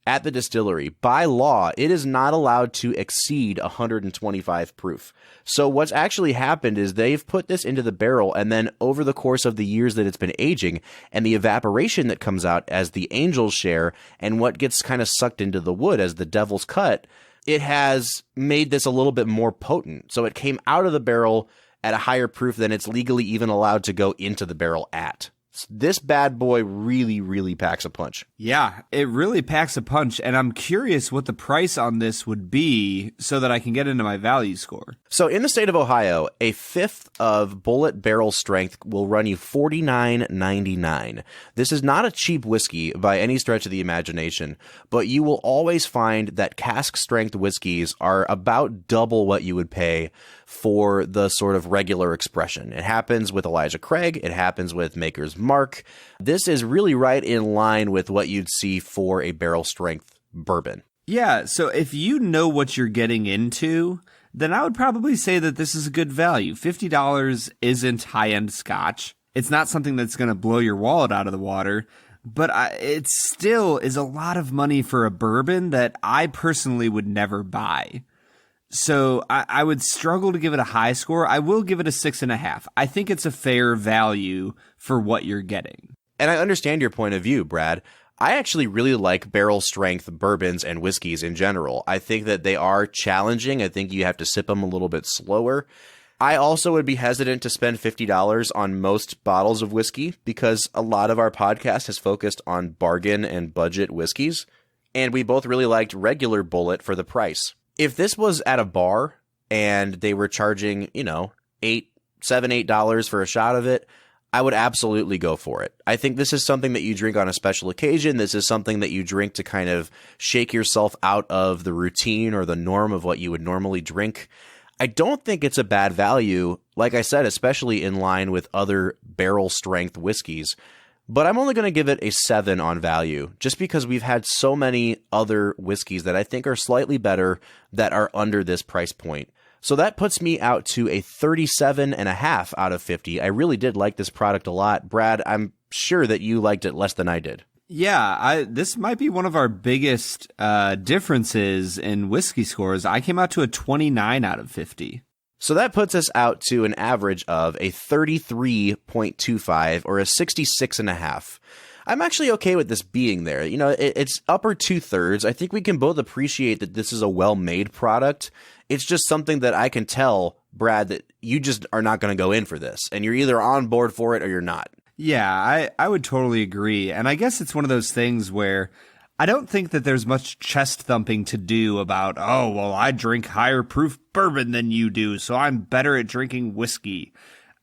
at the distillery, by law, it is not allowed to exceed 125 proof. So what's actually happened is they've put this into the barrel, and then over the course of the years that it's been aging, and the evaporation that comes out as the angels share, and what gets kind of sucked into the wood as the devil's cut, it has made this a little bit more potent. So it came out of the barrel at a higher proof than it's legally even allowed to go into the barrel at. This bad boy really, really packs a punch. Yeah, it really packs a punch, and I'm curious what the price on this would be so that I can get into my value score. So in the state of Ohio, a fifth of Bulleit Barrel Strength will run you $49.99. This is not a cheap whiskey by any stretch of the imagination, but you will always find that cask strength whiskeys are about double what you would pay for the sort of regular expression. It happens with Elijah Craig. It happens with Maker's Mark. This is really right in line with what you'd see for a barrel strength bourbon. Yeah, so if you know what you're getting into, then I would probably say that this is a good value. $50 isn't high-end scotch. It's not something that's going to blow your wallet out of the water, but it still is a lot of money for a bourbon that I personally would never buy. So I would struggle to give it a high score. I will give it a 6.5. I think it's a fair value for what you're getting. And I understand your point of view, Brad. I actually really like barrel strength bourbons and whiskeys in general. I think that they are challenging. I think you have to sip them a little bit slower. I also would be hesitant to spend $50 on most bottles of whiskey because a lot of our podcast has focused on bargain and budget whiskeys. And we both really liked regular Bulleit for the price. If this was at a bar and they were charging, $7, $8 for a shot of it, I would absolutely go for it. I think this is something that you drink on a special occasion. This is something that you drink to kind of shake yourself out of the routine or the norm of what you would normally drink. I don't think it's a bad value, like I said, especially in line with other barrel strength whiskeys. but I'm only going to give it a 7 on value, just because we've had so many other whiskeys that I think are slightly better that are under this price point. So that puts me out to a 37.5 out of 50. I really did like this product a lot. Brad, I'm sure that you liked it less than I did. Yeah, this might be one of our biggest differences in whiskey scores. I came out to a 29 out of 50. So that puts us out to an average of a 33.25 or a 66.5. I'm actually okay with this being there. You know, it's upper 2/3. I think we can both appreciate that this is a well-made product. It's just something that I can tell, Brad, that you just are not going to go in for this, and you're either on board for it or you're not. Yeah, I would totally agree. And I guess it's one of those things where I don't think that there's much chest thumping to do about, oh, well, I drink higher proof bourbon than you do, so I'm better at drinking whiskey.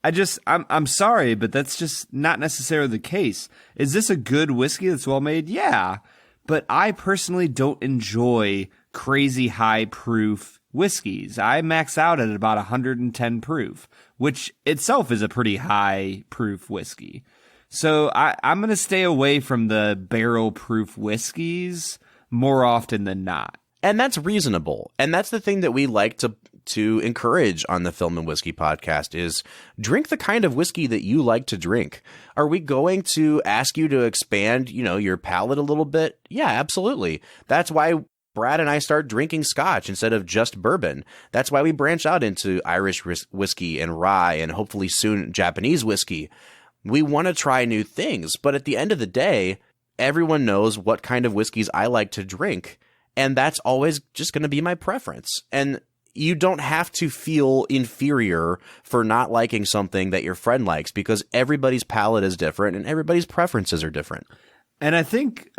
I'm sorry, but that's just not necessarily the case. Is this a good whiskey that's well made? Yeah. But I personally don't enjoy crazy high proof whiskeys. I max out at about 110 proof, which itself is a pretty high proof whiskey. So I'm going to stay away from the barrel proof whiskeys more often than not. And that's reasonable. And that's the thing that we like to encourage on the Film and Whiskey podcast is drink the kind of whiskey that you like to drink. Are we going to ask you to expand, your palate a little bit? Yeah, absolutely. That's why Brad and I start drinking scotch instead of just bourbon. That's why we branch out into Irish whiskey and rye and hopefully soon Japanese whiskey. We want to try new things, but at the end of the day, everyone knows what kind of whiskeys I like to drink, and that's always just going to be my preference. And you don't have to feel inferior for not liking something that your friend likes, because everybody's palate is different and everybody's preferences are different. And I think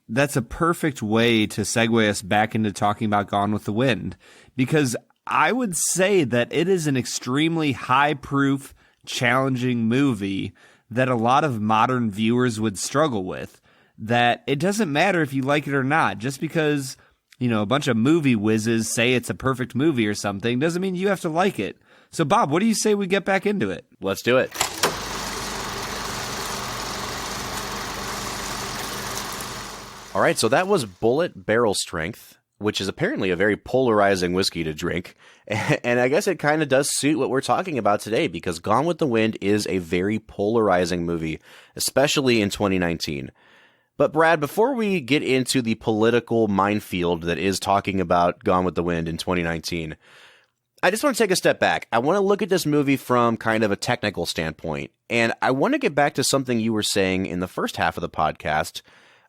that's a perfect way to segue us back into talking about Gone with the Wind, because I would say that it is an extremely high proof, challenging movie that a lot of modern viewers would struggle with. That it doesn't matter if you like it or not. Just because, a bunch of movie whizzes say it's a perfect movie or something doesn't mean you have to like it. So, Bob, what do you say we get back into it? Let's do it. All right, so that was Bulleit Barrel Strength, which is apparently a very polarizing whiskey to drink. And I guess it kind of does suit what we're talking about today, because Gone with the Wind is a very polarizing movie, especially in 2019. But Brad, before we get into the political minefield that is talking about Gone with the Wind in 2019, I just want to take a step back. I want to look at this movie from kind of a technical standpoint. And I want to get back to something you were saying in the first half of the podcast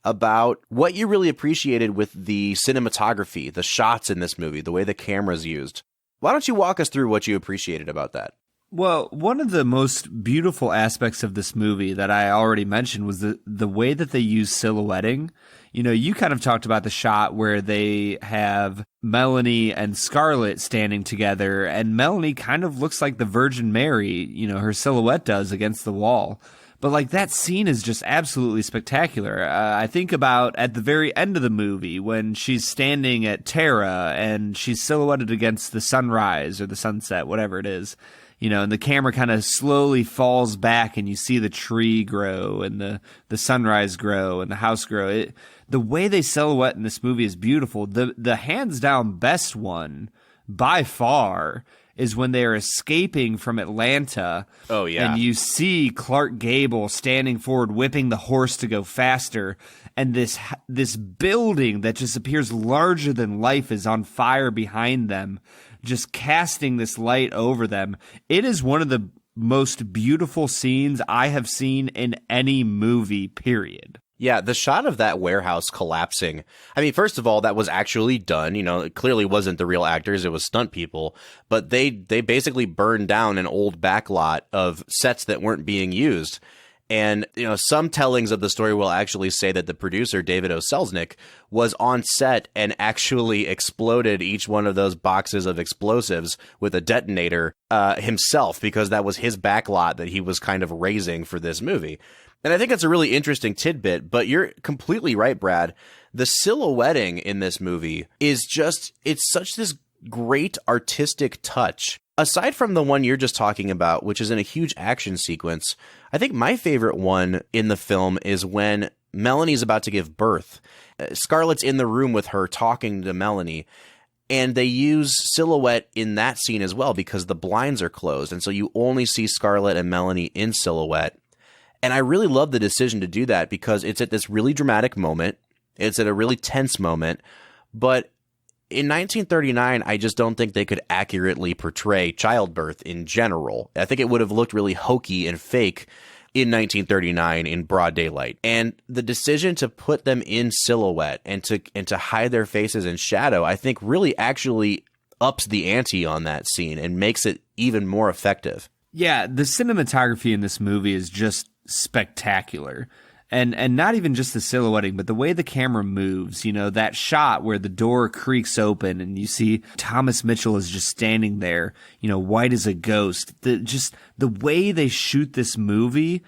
about what you really appreciated with the cinematography, the shots in this movie, the way the camera's used. Why don't you walk us through what you appreciated about that? Well, one of the most beautiful aspects of this movie that I already mentioned was the way that they use silhouetting. You kind of talked about the shot where they have Melanie and Scarlett standing together, and Melanie kind of looks like the Virgin Mary, her silhouette does against the wall. But that scene is just absolutely spectacular. I think about at the very end of the movie when she's standing at Tara and she's silhouetted against the sunrise or the sunset, whatever it is. And the camera kind of slowly falls back and you see the tree grow and the sunrise grow and the house grow. The way they silhouette in this movie is beautiful. The hands down best one by far is when they're escaping from Atlanta. Oh, yeah. And you see Clark Gable standing forward, whipping the horse to go faster. And this building that just appears larger than life is on fire behind them, just casting this light over them. It is one of the most beautiful scenes I have seen in any movie, period. Yeah, the shot of that warehouse collapsing. I mean, first of all, that was actually done. It clearly wasn't the real actors. It was stunt people. But they basically burned down an old backlot of sets that weren't being used. And, some tellings of the story will actually say that the producer, David O. Selznick, was on set and actually exploded each one of those boxes of explosives with a detonator himself, because that was his backlot that he was kind of raising for this movie. And I think that's a really interesting tidbit, but you're completely right, Brad. The silhouetting in this movie is it's such this great artistic touch. Aside from the one you're just talking about, which is in a huge action sequence, I think my favorite one in the film is when Melanie's about to give birth. Scarlett's in the room with her talking to Melanie, and they use silhouette in that scene as well because the blinds are closed, and so you only see Scarlett and Melanie in silhouette. And I really love the decision to do that because it's at this really dramatic moment. It's at a really tense moment, but in 1939, I just don't think they could accurately portray childbirth in general. I think it would have looked really hokey and fake in 1939 in broad daylight. And the decision to put them in silhouette and to hide their faces in shadow, I think really actually ups the ante on that scene and makes it even more effective. Yeah, the cinematography in this movie is just spectacular. And not even just the silhouetting, but the way the camera moves, you know, that shot where the door creaks open and you see Thomas Mitchell is just standing there, you know, white as a ghost. The way they shoot this movie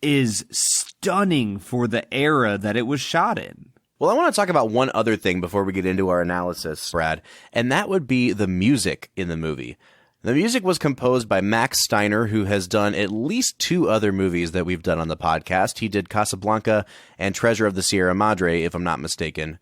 is stunning for the era that it was shot in. Well, I want to talk about one other thing before we get into our analysis, Brad, and that would be the music in the movie. The music was composed by Max Steiner, who has done at least 2 other movies that we've done on the podcast. He did Casablanca and Treasure of the Sierra Madre, if I'm not mistaken.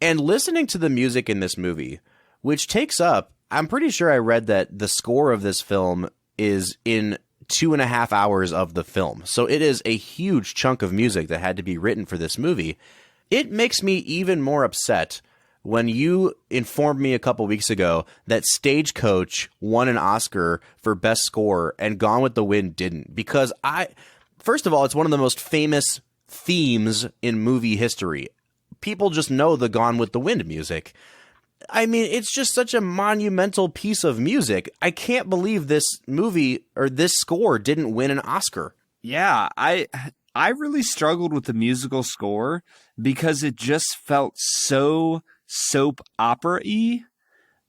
And listening to the music in this movie, which takes up, I'm pretty sure I read that the score of this film is in 2.5 hours of the film. So it is a huge chunk of music that had to be written for this movie. It makes me even more upset when you informed me a couple weeks ago that Stagecoach won an Oscar for Best Score and Gone with the Wind didn't. Because first of all, it's one of the most famous themes in movie history. People just know the Gone with the Wind music. I mean, it's just such a monumental piece of music. I can't believe this movie or this score didn't win an Oscar. Yeah, I really struggled with the musical score because it just felt so soap opera-y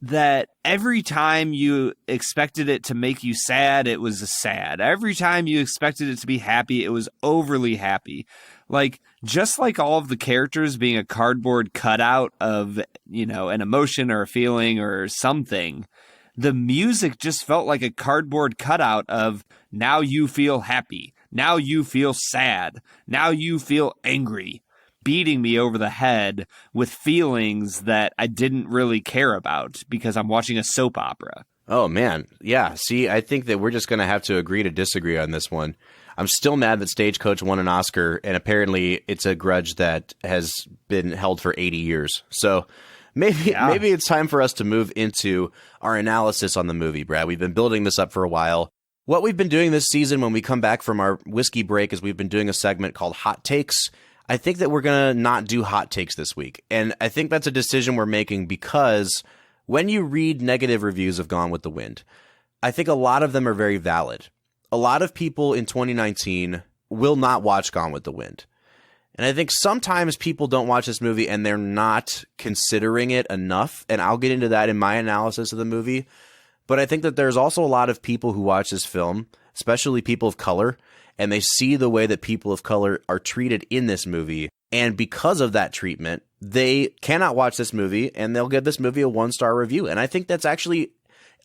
that every time you expected it to make you sad, it was sad. Every time you expected it to be happy, it was overly happy. Like, just like all of the characters being a cardboard cutout of, you know, an emotion or a feeling or something, the music just felt like a cardboard cutout of now you feel happy, now you feel sad, now you feel angry, beating me over the head with feelings that I didn't really care about because I'm watching a soap opera. Oh, man. Yeah. See, I think that we're just going to have to agree to disagree on this one. I'm still mad that Stagecoach won an Oscar, and apparently it's a grudge that has been held for 80 years. So maybe it's time for us to move into our analysis on the movie, Brad. We've been building this up for a while. What we've been doing this season when we come back from our whiskey break is we've been doing a segment called Hot Takes. I think that we're going to not do hot takes this week. And I think that's a decision we're making because when you read negative reviews of Gone with the Wind, I think a lot of them are very valid. A lot of people in 2019 will not watch Gone with the Wind. And I think sometimes people don't watch this movie and they're not considering it enough. And I'll get into that in my analysis of the movie. But I think that there's also a lot of people who watch this film, especially people of color, and they see the way that people of color are treated in this movie. And because of that treatment, they cannot watch this movie and they'll give this movie a 1-star review. And I think that's actually,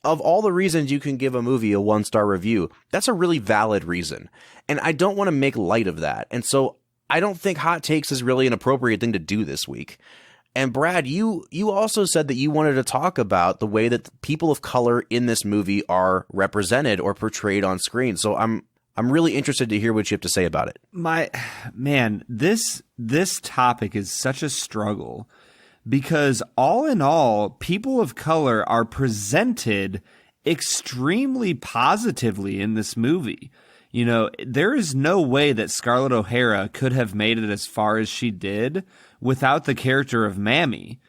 of all the reasons you can give a movie a 1-star review, that's a really valid reason. And I don't want to make light of that. And so I don't think hot takes is really an appropriate thing to do this week. And Brad, you also said that you wanted to talk about the way that people of color in this movie are represented or portrayed on screen. So I'm really interested to hear what you have to say about it. This topic is such a struggle because all in all, people of color are presented extremely positively in this movie. You know, there is no way that Scarlett O'Hara could have made it as far as she did without the character of Mammy.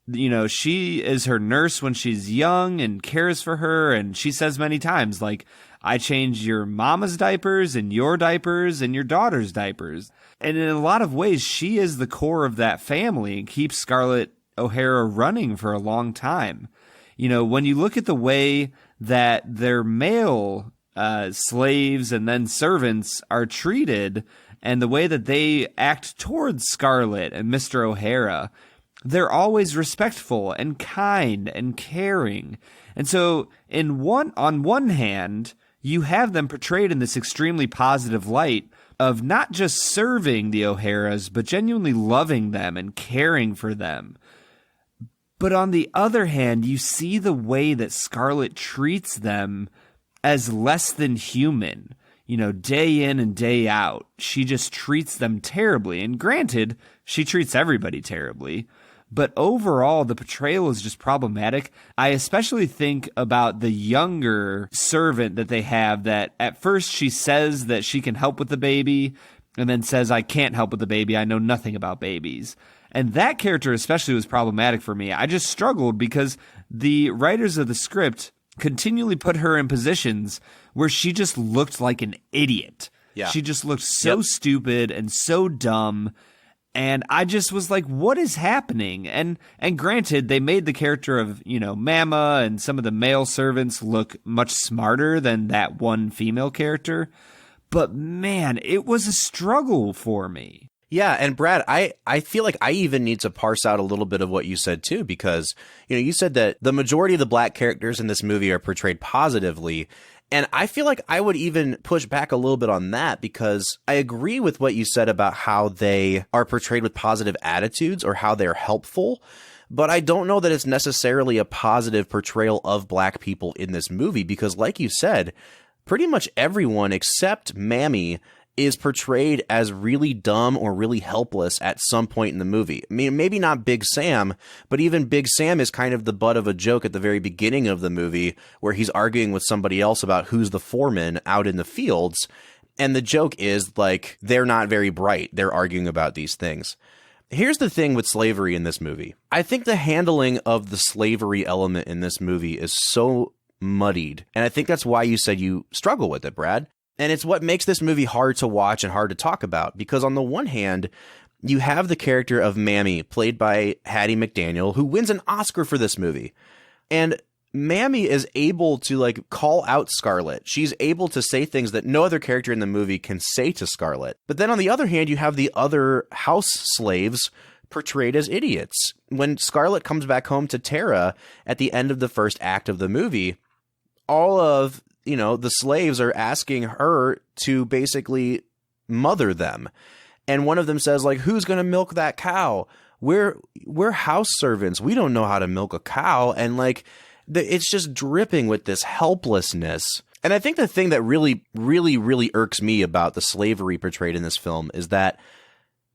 You know, she is her nurse when she's young and cares for her. And she says many times, like, I change your mama's diapers and your daughter's diapers. And in a lot of ways, she is the core of that family and keeps Scarlett O'Hara running for a long time. You know, when you look at the way that their male slaves and then servants are treated and the way that they act towards Scarlett and Mr. O'Hara, they're always respectful and kind and caring. And so on one hand, you have them portrayed in this extremely positive light of not just serving the O'Haras, but genuinely loving them and caring for them. But on the other hand, you see the way that Scarlett treats them as less than human. Day in and day out, she just treats them terribly. And granted, she treats everybody terribly. But overall, the portrayal is just problematic. I especially think about the younger servant that they have that at first she says that she can help with the baby and then says, I can't help with the baby. I know nothing about babies. And that character especially was problematic for me. I just struggled because the writers of the script continually put her in positions where she just looked like an idiot. Yeah. She just looked so stupid and so dumb. And I just was like, what is happening? And granted, they made the character of, Mama and some of the male servants look much smarter than that one female character. But man, it was a struggle for me. Yeah, and Brad, I feel like I even need to parse out a little bit of what you said too, because, you said that the majority of the black characters in this movie are portrayed positively. And I feel like I would even push back a little bit on that, because I agree with what you said about how they are portrayed with positive attitudes or how they're helpful. But I don't know that it's necessarily a positive portrayal of black people in this movie, because like you said, pretty much everyone except Mammy is portrayed as really dumb or really helpless at some point in the movie. I mean, maybe not Big Sam, but even Big Sam is kind of the butt of a joke at the very beginning of the movie where he's arguing with somebody else about who's the foreman out in the fields. And the joke is like, they're not very bright. They're arguing about these things. Here's the thing with slavery in this movie. I think the handling of the slavery element in this movie is so muddied. And I think that's why you said you struggle with it, Brad. And it's what makes this movie hard to watch and hard to talk about, because on the one hand, you have the character of Mammy, played by Hattie McDaniel, who wins an Oscar for this movie. And Mammy is able to call out Scarlett. She's able to say things that no other character in the movie can say to Scarlett. But then on the other hand, you have the other house slaves portrayed as idiots. When Scarlett comes back home to Tara at the end of the first act of the movie, all of the slaves are asking her to basically mother them. And one of them says, who's going to milk that cow? We're house servants. We don't know how to milk a cow. And it's just dripping with this helplessness. And I think the thing that really, really, really irks me about the slavery portrayed in this film is that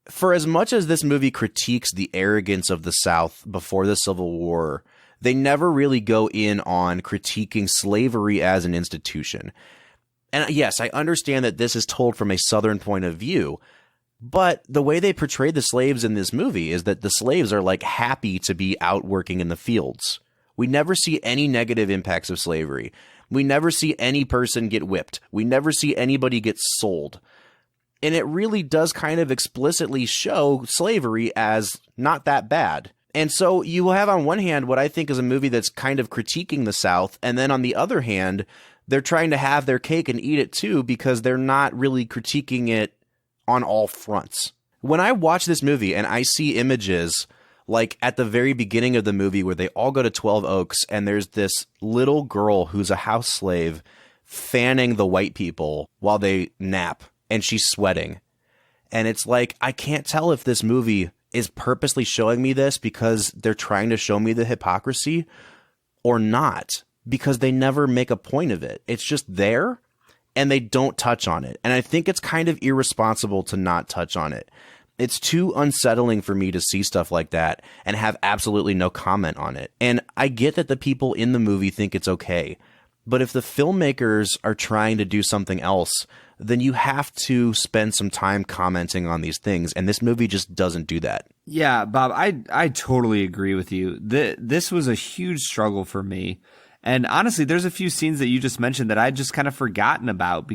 for as much as this movie critiques the arrogance of the South before the Civil War, they never really go in on critiquing slavery as an institution. And yes, I understand that this is told from a Southern point of view, but the way they portray the slaves in this movie is that the slaves are happy to be out working in the fields. We never see any negative impacts of slavery. We never see any person get whipped. We never see anybody get sold. And it really does kind of explicitly show slavery as not that bad. And so you have on one hand what I think is a movie that's kind of critiquing the South, and then on the other hand, they're trying to have their cake and eat it too, because they're not really critiquing it on all fronts. When I watch this movie and I see images at the very beginning of the movie where they all go to 12 Oaks and there's this little girl who's a house slave fanning the white people while they nap and she's sweating. And it's I can't tell if this movie is purposely showing me this because they're trying to show me the hypocrisy or not, because they never make a point of it. It's just there and they don't touch on it. And I think it's kind of irresponsible to not touch on it. It's too unsettling for me to see stuff like that and have absolutely no comment on it. And I get that the people in the movie think it's okay, but if the filmmakers are trying to do something else, then you have to spend some time commenting on these things. And this movie just doesn't do that. Yeah, Bob, I totally agree with you. This was a huge struggle for me. And honestly, there's a few scenes that you just mentioned that I just kind of forgotten about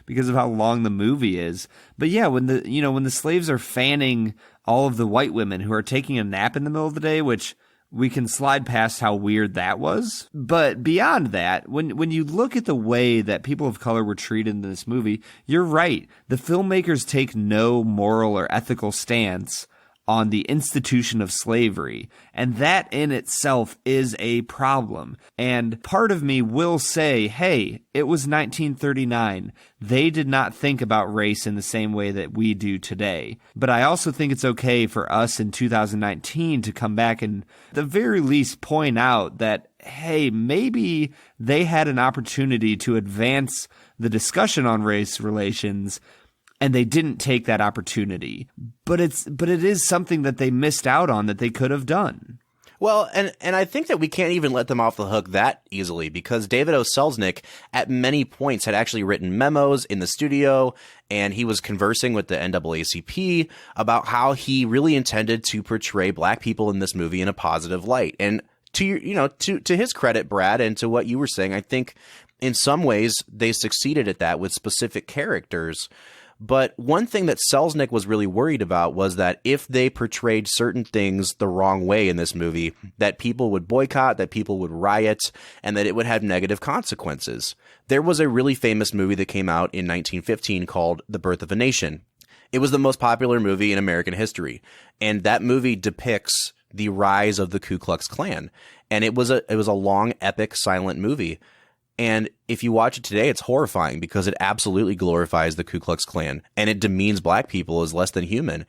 because of how long the movie is. But yeah, when the slaves are fanning all of the white women who are taking a nap in the middle of the day, which we can slide past how weird that was. But beyond that, when you look at the way that people of color were treated in this movie, you're right. The filmmakers take no moral or ethical stance on the institution of slavery. And that in itself is a problem. And part of me will say, hey, it was 1939. They did not think about race in the same way that we do today. But I also think it's okay for us in 2019 to come back and at the very least point out that, hey, maybe they had an opportunity to advance the discussion on race relations and they didn't take that opportunity. But it is something that they missed out on that they could have done. Well, and I think that we can't even let them off the hook that easily, because David O. Selznick at many points had actually written memos in the studio, and he was conversing with the NAACP about how he really intended to portray black people in this movie in a positive light. And to his credit, Brad, and to what you were saying, I think in some ways they succeeded at that with specific characters. But one thing that Selznick was really worried about was that if they portrayed certain things the wrong way in this movie, that people would boycott, that people would riot, and that it would have negative consequences. There was a really famous movie that came out in 1915 called The Birth of a Nation. It was the most popular movie in American history, and that movie depicts the rise of the Ku Klux Klan. And it was a long, epic, silent movie. And if you watch it today, it's horrifying because it absolutely glorifies the Ku Klux Klan and it demeans black people as less than human.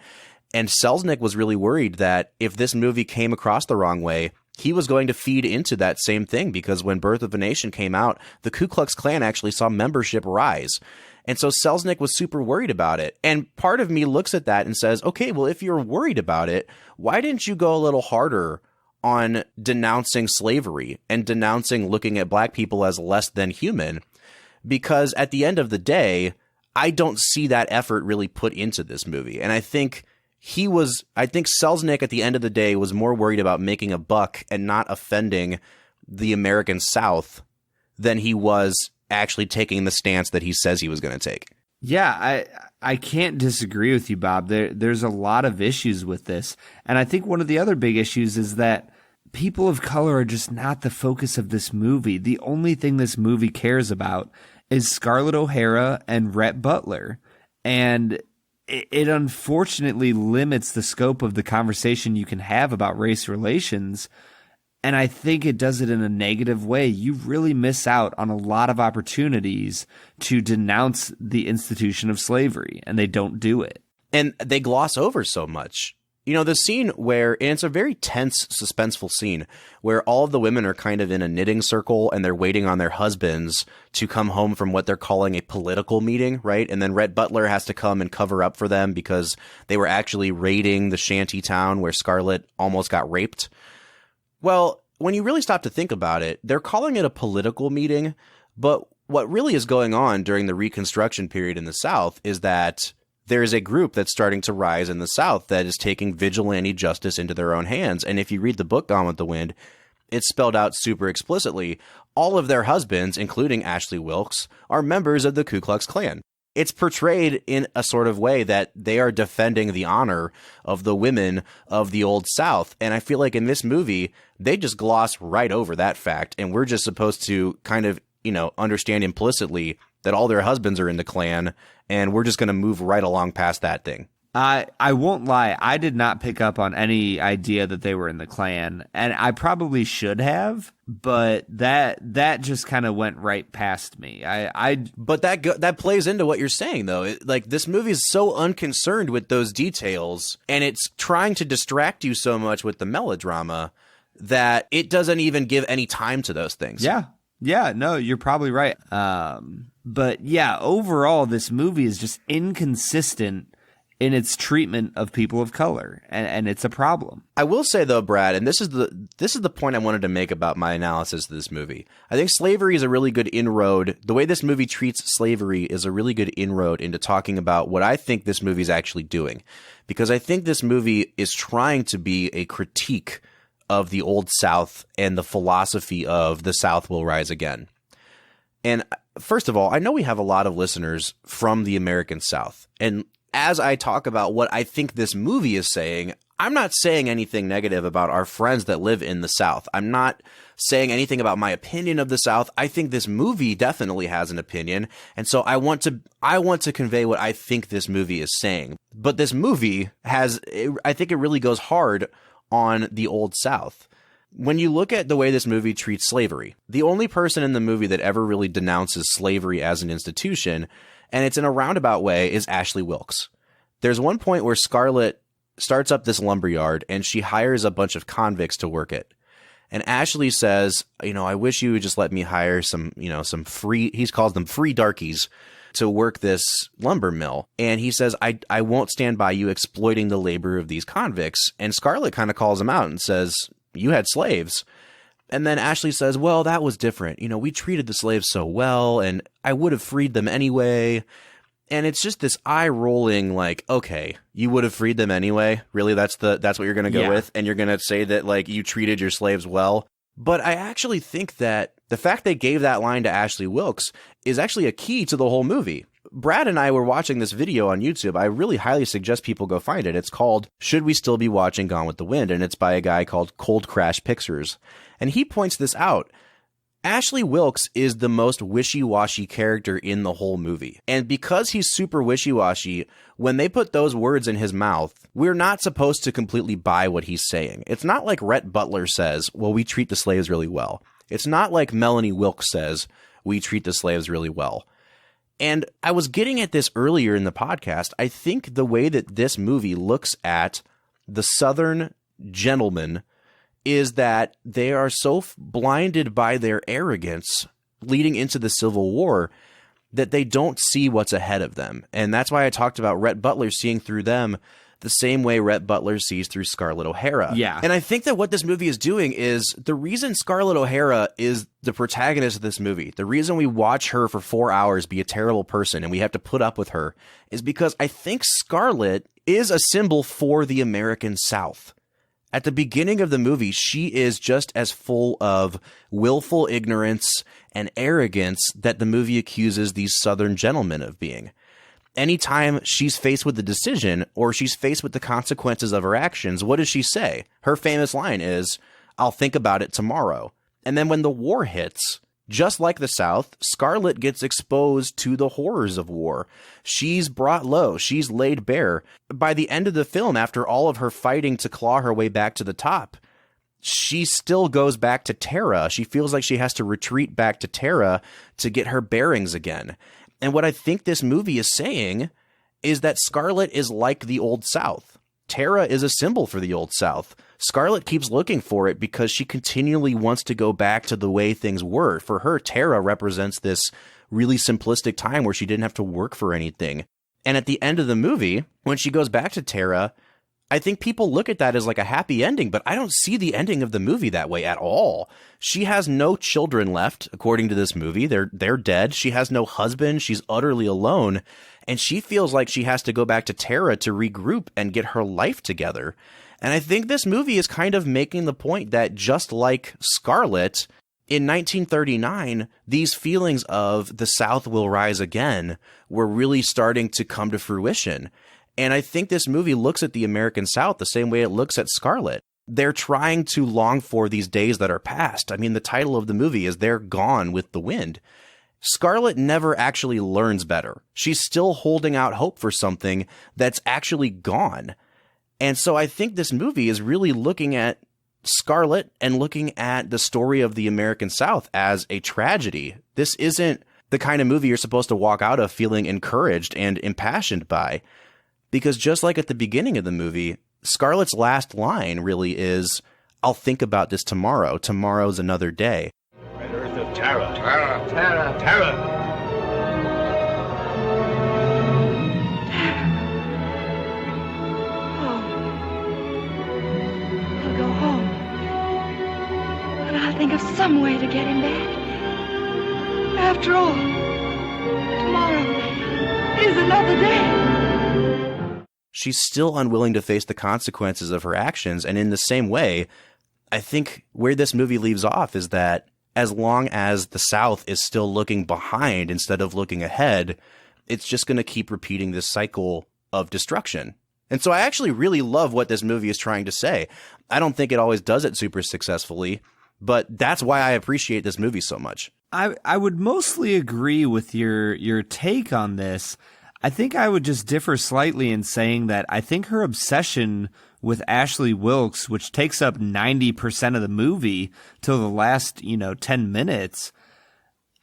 And Selznick was really worried that if this movie came across the wrong way, he was going to feed into that same thing, because when Birth of a Nation came out, the Ku Klux Klan actually saw membership rise. And so Selznick was super worried about it. And part of me looks at that and says, okay, well, if you're worried about it, why didn't you go a little harder on denouncing slavery and denouncing looking at black people as less than human? Because at the end of the day, I don't see that effort really put into this movie. And I think Selznick at the end of the day was more worried about making a buck and not offending the American South than he was actually taking the stance that he says he was going to take. Yeah, I can't disagree with you, Bob. There's a lot of issues with this. And I think one of the other big issues is that people of color are just not the focus of this movie. The only thing this movie cares about is Scarlett O'Hara and Rhett Butler. And it unfortunately limits the scope of the conversation you can have about race relations. And I think it does it in a negative way. You really miss out on a lot of opportunities to denounce the institution of slavery, and they don't do it. And they gloss over so much. You know, the scene where, and it's a very tense, suspenseful scene, where all of the women are kind of in a knitting circle and they're waiting on their husbands to come home from what they're calling a political meeting, right? And then Rhett Butler has to come and cover up for them because they were actually raiding the shanty town where Scarlett almost got raped. Well, when you really stop to think about it, they're calling it a political meeting, but what really is going on during the Reconstruction period in the South is that there is a group that's starting to rise in the South that is taking vigilante justice into their own hands. And if you read the book Gone with the Wind, it's spelled out super explicitly. All of their husbands, including Ashley Wilkes, are members of the Ku Klux Klan. It's portrayed in a sort of way that they are defending the honor of the women of the Old South. And I feel like in this movie, they just gloss right over that fact. And we're just supposed to kind of, understand implicitly that all their husbands are in the Klan, and we're just going to move right along past that thing. I won't lie. I did not pick up on any idea that they were in the Klan, and I probably should have, but that just kind of went right past me. But that plays into what you're saying, though. This movie is so unconcerned with those details, and it's trying to distract you so much with the melodrama that it doesn't even give any time to those things. Yeah, no, you're probably right. But yeah, overall, this movie is just inconsistent in its treatment of people of color, and it's a problem. I will say, though, Brad, and this is the point I wanted to make about my analysis of this movie. I think slavery is a really good inroad. The way this movie treats slavery is a really good inroad into talking about what I think this movie is actually doing, because I think this movie is trying to be a critique of the Old South and the philosophy of the South will rise again. And first of all, I know we have a lot of listeners from the American South. And as I talk about what I think this movie is saying, I'm not saying anything negative about our friends that live in the South. I'm not saying anything about my opinion of the South. I think this movie definitely has an opinion, and so I want to convey what I think this movie is saying. But this movie I think it really goes hard on the Old South. When you look at the way this movie treats slavery, the only person in the movie that ever really denounces slavery as an institution, and it's in a roundabout way, is Ashley Wilkes. There's one point where Scarlett starts up this lumberyard and she hires a bunch of convicts to work it. And Ashley says, I wish you would just let me hire some free, he calls them free darkies, to work this lumber mill. And he says, I won't stand by you exploiting the labor of these convicts. And Scarlett kind of calls him out and says, you had slaves. And then Ashley says, well, that was different. We treated the slaves so well, and I would have freed them anyway. And it's just this eye-rolling, like, okay, you would have freed them anyway? Really? That's what you're going to go with? And you're going to say that, like, you treated your slaves well? But I actually think that the fact they gave that line to Ashley Wilkes is actually a key to the whole movie. Brad and I were watching this video on YouTube. I really highly suggest people go find it. It's called Should We Still Be Watching Gone with the Wind? And it's by a guy called Cold Crash Pictures. And he points this out. Ashley Wilkes is the most wishy-washy character in the whole movie. And because he's super wishy-washy, when they put those words in his mouth, we're not supposed to completely buy what he's saying. It's not like Rhett Butler says, well, we treat the slaves really well. It's not like Melanie Wilkes says, we treat the slaves really well. And I was getting at this earlier in the podcast. I think the way that this movie looks at the Southern gentleman is that they are so blinded by their arrogance leading into the Civil War that they don't see what's ahead of them. And that's why I talked about Rhett Butler seeing through them the same way Rhett Butler sees through Scarlett O'Hara. Yeah. And I think that what this movie is doing is the reason Scarlett O'Hara is the protagonist of this movie, the reason we watch her for 4 hours be a terrible person and we have to put up with her, is because I think Scarlett is a symbol for the American South. At the beginning of the movie, she is just as full of willful ignorance and arrogance that the movie accuses these Southern gentlemen of being. Anytime she's faced with a decision or she's faced with the consequences of her actions, what does she say? Her famous line is, I'll think about it tomorrow. And then when the war hits, just like the South, Scarlett gets exposed to the horrors of war. She's brought low. She's laid bare. By the end of the film, after all of her fighting to claw her way back to the top, she still goes back to Tara. She feels like she has to retreat back to Tara to get her bearings again. And what I think this movie is saying is that Scarlett is like the Old South. Tara is a symbol for the Old South. Scarlett keeps looking for it because she continually wants to go back to the way things were. For her, Tara represents this really simplistic time where she didn't have to work for anything. And at the end of the movie, when she goes back to Tara, I think people look at that as like a happy ending, but I don't see the ending of the movie that way at all. She has no children left, according to this movie. They're dead. She has no husband. She's utterly alone. And she feels like she has to go back to Tara to regroup and get her life together. And I think this movie is kind of making the point that just like Scarlett, in 1939, these feelings of the South will rise again were really starting to come to fruition. And I think this movie looks at the American South the same way it looks at Scarlett. They're trying to long for these days that are past. I mean, the title of the movie is They're Gone with the Wind. Scarlett never actually learns better. She's still holding out hope for something that's actually gone. And so I think this movie is really looking at Scarlett and looking at the story of the American South as a tragedy. This isn't the kind of movie you're supposed to walk out of feeling encouraged and impassioned by. Because just like at the beginning of the movie, Scarlett's last line really is, I'll think about this tomorrow. Tomorrow's another day. Red Earth of Tara. Tara. Tara. Tara. I'll go home. And I'll think of some way to get him back. After all, tomorrow is another day. She's still unwilling to face the consequences of her actions. And in the same way, I think where this movie leaves off is that as long as the South is still looking behind instead of looking ahead, it's just going to keep repeating this cycle of destruction. And so I actually really love what this movie is trying to say. I don't think it always does it super successfully, but that's why I appreciate this movie so much. I would mostly agree with your take on this. I think I would just differ slightly in saying that I think her obsession with Ashley Wilkes, which takes up 90% of the movie till the last, 10 minutes,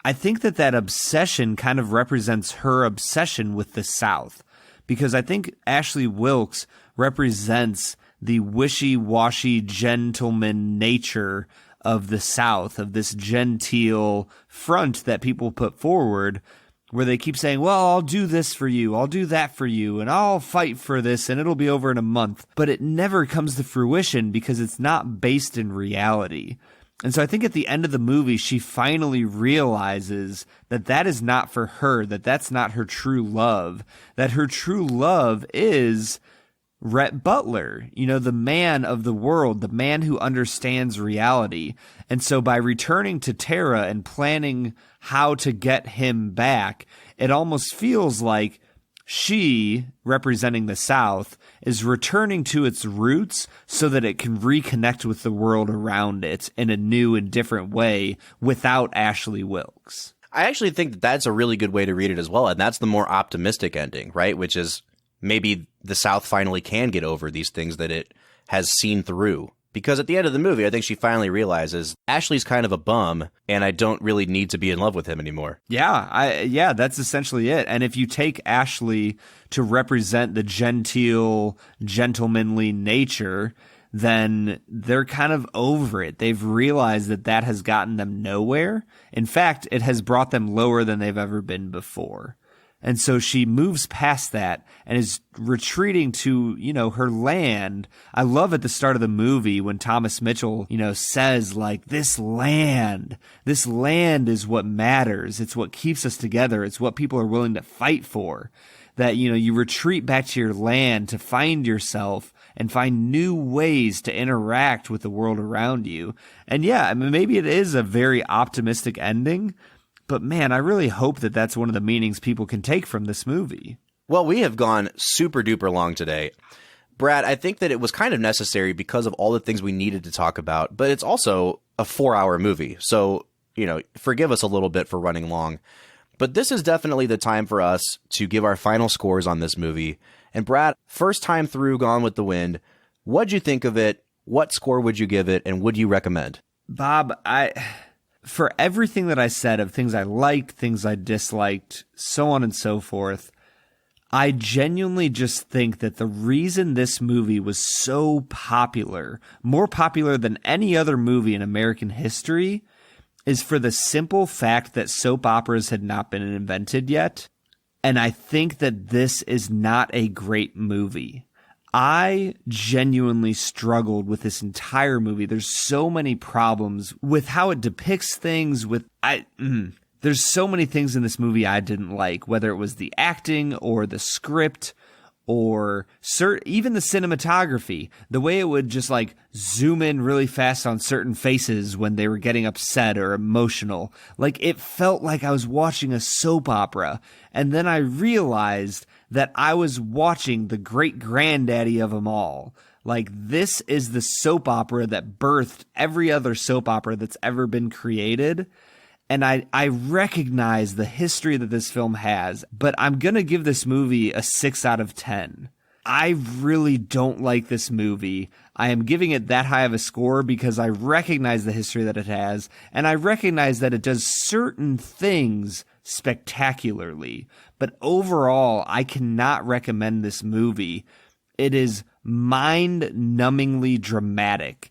I think that obsession kind of represents her obsession with the South. Because I think Ashley Wilkes represents the wishy-washy gentleman nature of the South, of this genteel front that people put forward, where they keep saying, well, I'll do this for you, I'll do that for you, and I'll fight for this, and it'll be over in a month. But it never comes to fruition because it's not based in reality. And so I think at the end of the movie, she finally realizes that that is not for her, that that's not her true love, that her true love is Rhett Butler, the man of the world, the man who understands reality. And so by returning to Tara and planning how to get him back, it almost feels like she, representing the South, is returning to its roots so that it can reconnect with the world around it in a new and different way without Ashley Wilkes. I actually think that that's a really good way to read it as well, and that's the more optimistic ending, right? Which is maybe the South finally can get over these things that it has seen through. Because at the end of the movie, I think she finally realizes Ashley's kind of a bum, and I don't really need to be in love with him anymore. Yeah, that's essentially it. And if you take Ashley to represent the genteel, gentlemanly nature, then they're kind of over it. They've realized that has gotten them nowhere. In fact, it has brought them lower than they've ever been before. And so she moves past that and is retreating to, her land. I love at the start of the movie when Thomas Mitchell, says like, this land is what matters. It's what keeps us together. It's what people are willing to fight for. That, you retreat back to your land to find yourself and find new ways to interact with the world around you. And yeah, I mean, maybe it is a very optimistic ending, but man, I really hope that that's one of the meanings people can take from this movie. Well, we have gone super duper long today. Brad, I think that it was kind of necessary because of all the things we needed to talk about, but it's also a 4-hour movie. So, forgive us a little bit for running long. But this is definitely the time for us to give our final scores on this movie. And Brad, first time through Gone with the Wind, what'd you think of it? What score would you give it? And would you recommend? Bob, for everything that I said of things I liked, things I disliked, so on and so forth, I genuinely just think that the reason this movie was so popular, more popular than any other movie in American history, is for the simple fact that soap operas had not been invented yet. And I think that this is not a great movie. I genuinely struggled with this entire movie. There's so many problems with how it depicts things. There's so many things in this movie I didn't like, whether it was the acting or the script or even the cinematography, the way it would just like zoom in really fast on certain faces when they were getting upset or emotional. Like it felt like I was watching a soap opera. And then I realized that I was watching the great granddaddy of them all. Like this is the soap opera that birthed every other soap opera that's ever been created. And I recognize the history that this film has, but I'm going to give this movie a 6 out of 10. I really don't like this movie. I am giving it that high of a score because I recognize the history that it has, and I recognize that it does certain things spectacularly. But overall, I cannot recommend this movie. It is mind-numbingly dramatic.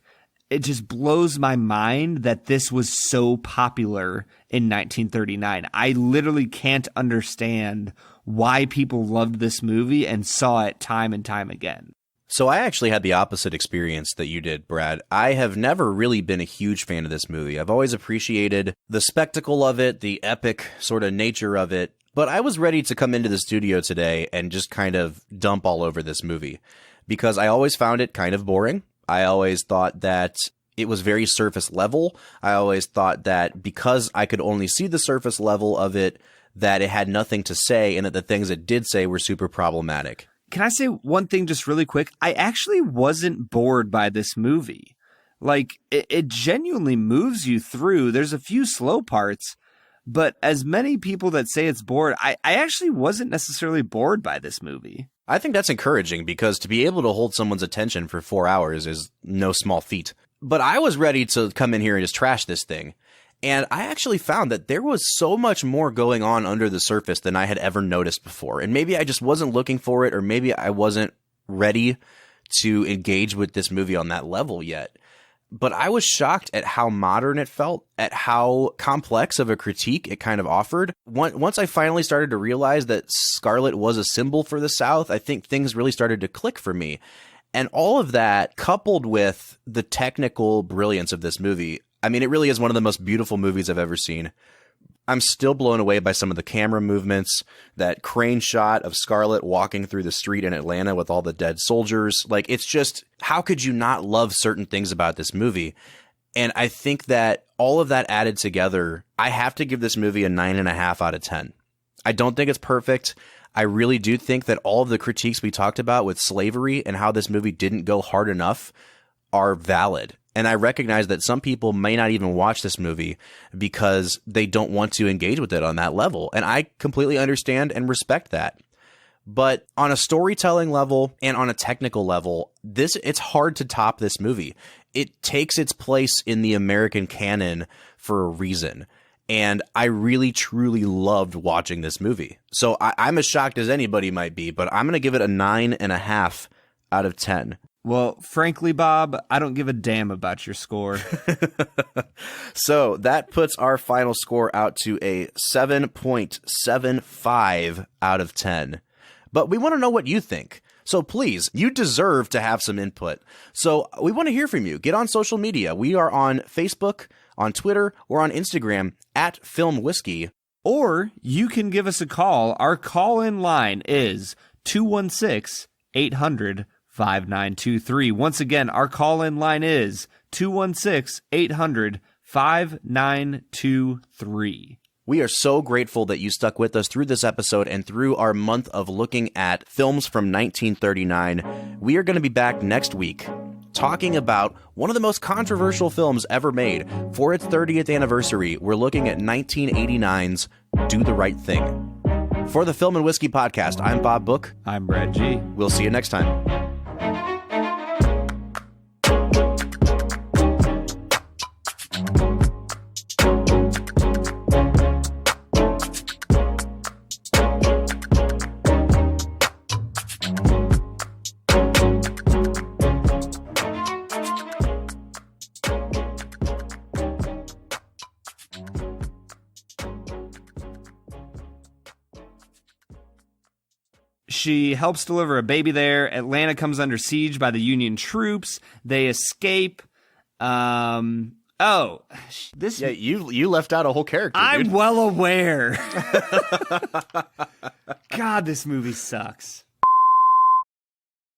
It just blows my mind that this was so popular in 1939. I literally can't understand why people loved this movie and saw it time and time again. So I actually had the opposite experience that you did, Brad. I have never really been a huge fan of this movie. I've always appreciated the spectacle of it, the epic sort of nature of it, but I was ready to come into the studio today and just kind of dump all over this movie because I always found it kind of boring. I always thought that it was very surface level. I always thought that because I could only see the surface level of it, that it had nothing to say and that the things it did say were super problematic. Can I say one thing just really quick? I actually wasn't bored by this movie. Like, it genuinely moves you through. There's a few slow parts, but as many people that say it's bored, I actually wasn't necessarily bored by this movie. I think that's encouraging because to be able to hold someone's attention for 4 hours is no small feat. But I was ready to come in here and just trash this thing. And I actually found that there was so much more going on under the surface than I had ever noticed before. And maybe I just wasn't looking for it, or maybe I wasn't ready to engage with this movie on that level yet. But I was shocked at how modern it felt, at how complex of a critique it kind of offered. Once I finally started to realize that Scarlet was a symbol for the South, I think things really started to click for me. And all of that, coupled with the technical brilliance of this movie, I mean, it really is one of the most beautiful movies I've ever seen. I'm still blown away by some of the camera movements, that crane shot of Scarlet walking through the street in Atlanta with all the dead soldiers. Like, it's just, how could you not love certain things about this movie? And I think that all of that added together, I have to give this movie a 9.5 out of 10. I don't think it's perfect. I really do think that all of the critiques we talked about with slavery and how this movie didn't go hard enough are valid. And I recognize that some people may not even watch this movie because they don't want to engage with it on that level. And I completely understand and respect that. But on a storytelling level and on a technical level, it's hard to top this movie. It takes its place in the American canon for a reason. And I really, truly loved watching this movie. So I'm as shocked as anybody might be, but I'm going to give it a 9.5 out of 10. Well, frankly, Bob, I don't give a damn about your score. So that puts our final score out to a 7.75 out of 10. But we want to know what you think. So please, you deserve to have some input. So we want to hear from you. Get on social media. We are on Facebook, on Twitter, or on Instagram at Film Whiskey. Or you can give us a call. Our call-in line is 216-800-5923. Once again, our call-in line is 216-800-5923. We are so grateful that you stuck with us through this episode and through our month of looking at films from 1939. We are going to be back next week talking about one of the most controversial films ever made. For its 30th anniversary, we're looking at 1989's Do the Right Thing. For the Film and Whiskey Podcast, I'm Bob Book. I'm Brad G. We'll see you next time. She helps deliver a baby there. Atlanta comes under siege by the Union troops. They escape. Yeah, you left out a whole character, I'm dude. well aware. God, this movie sucks.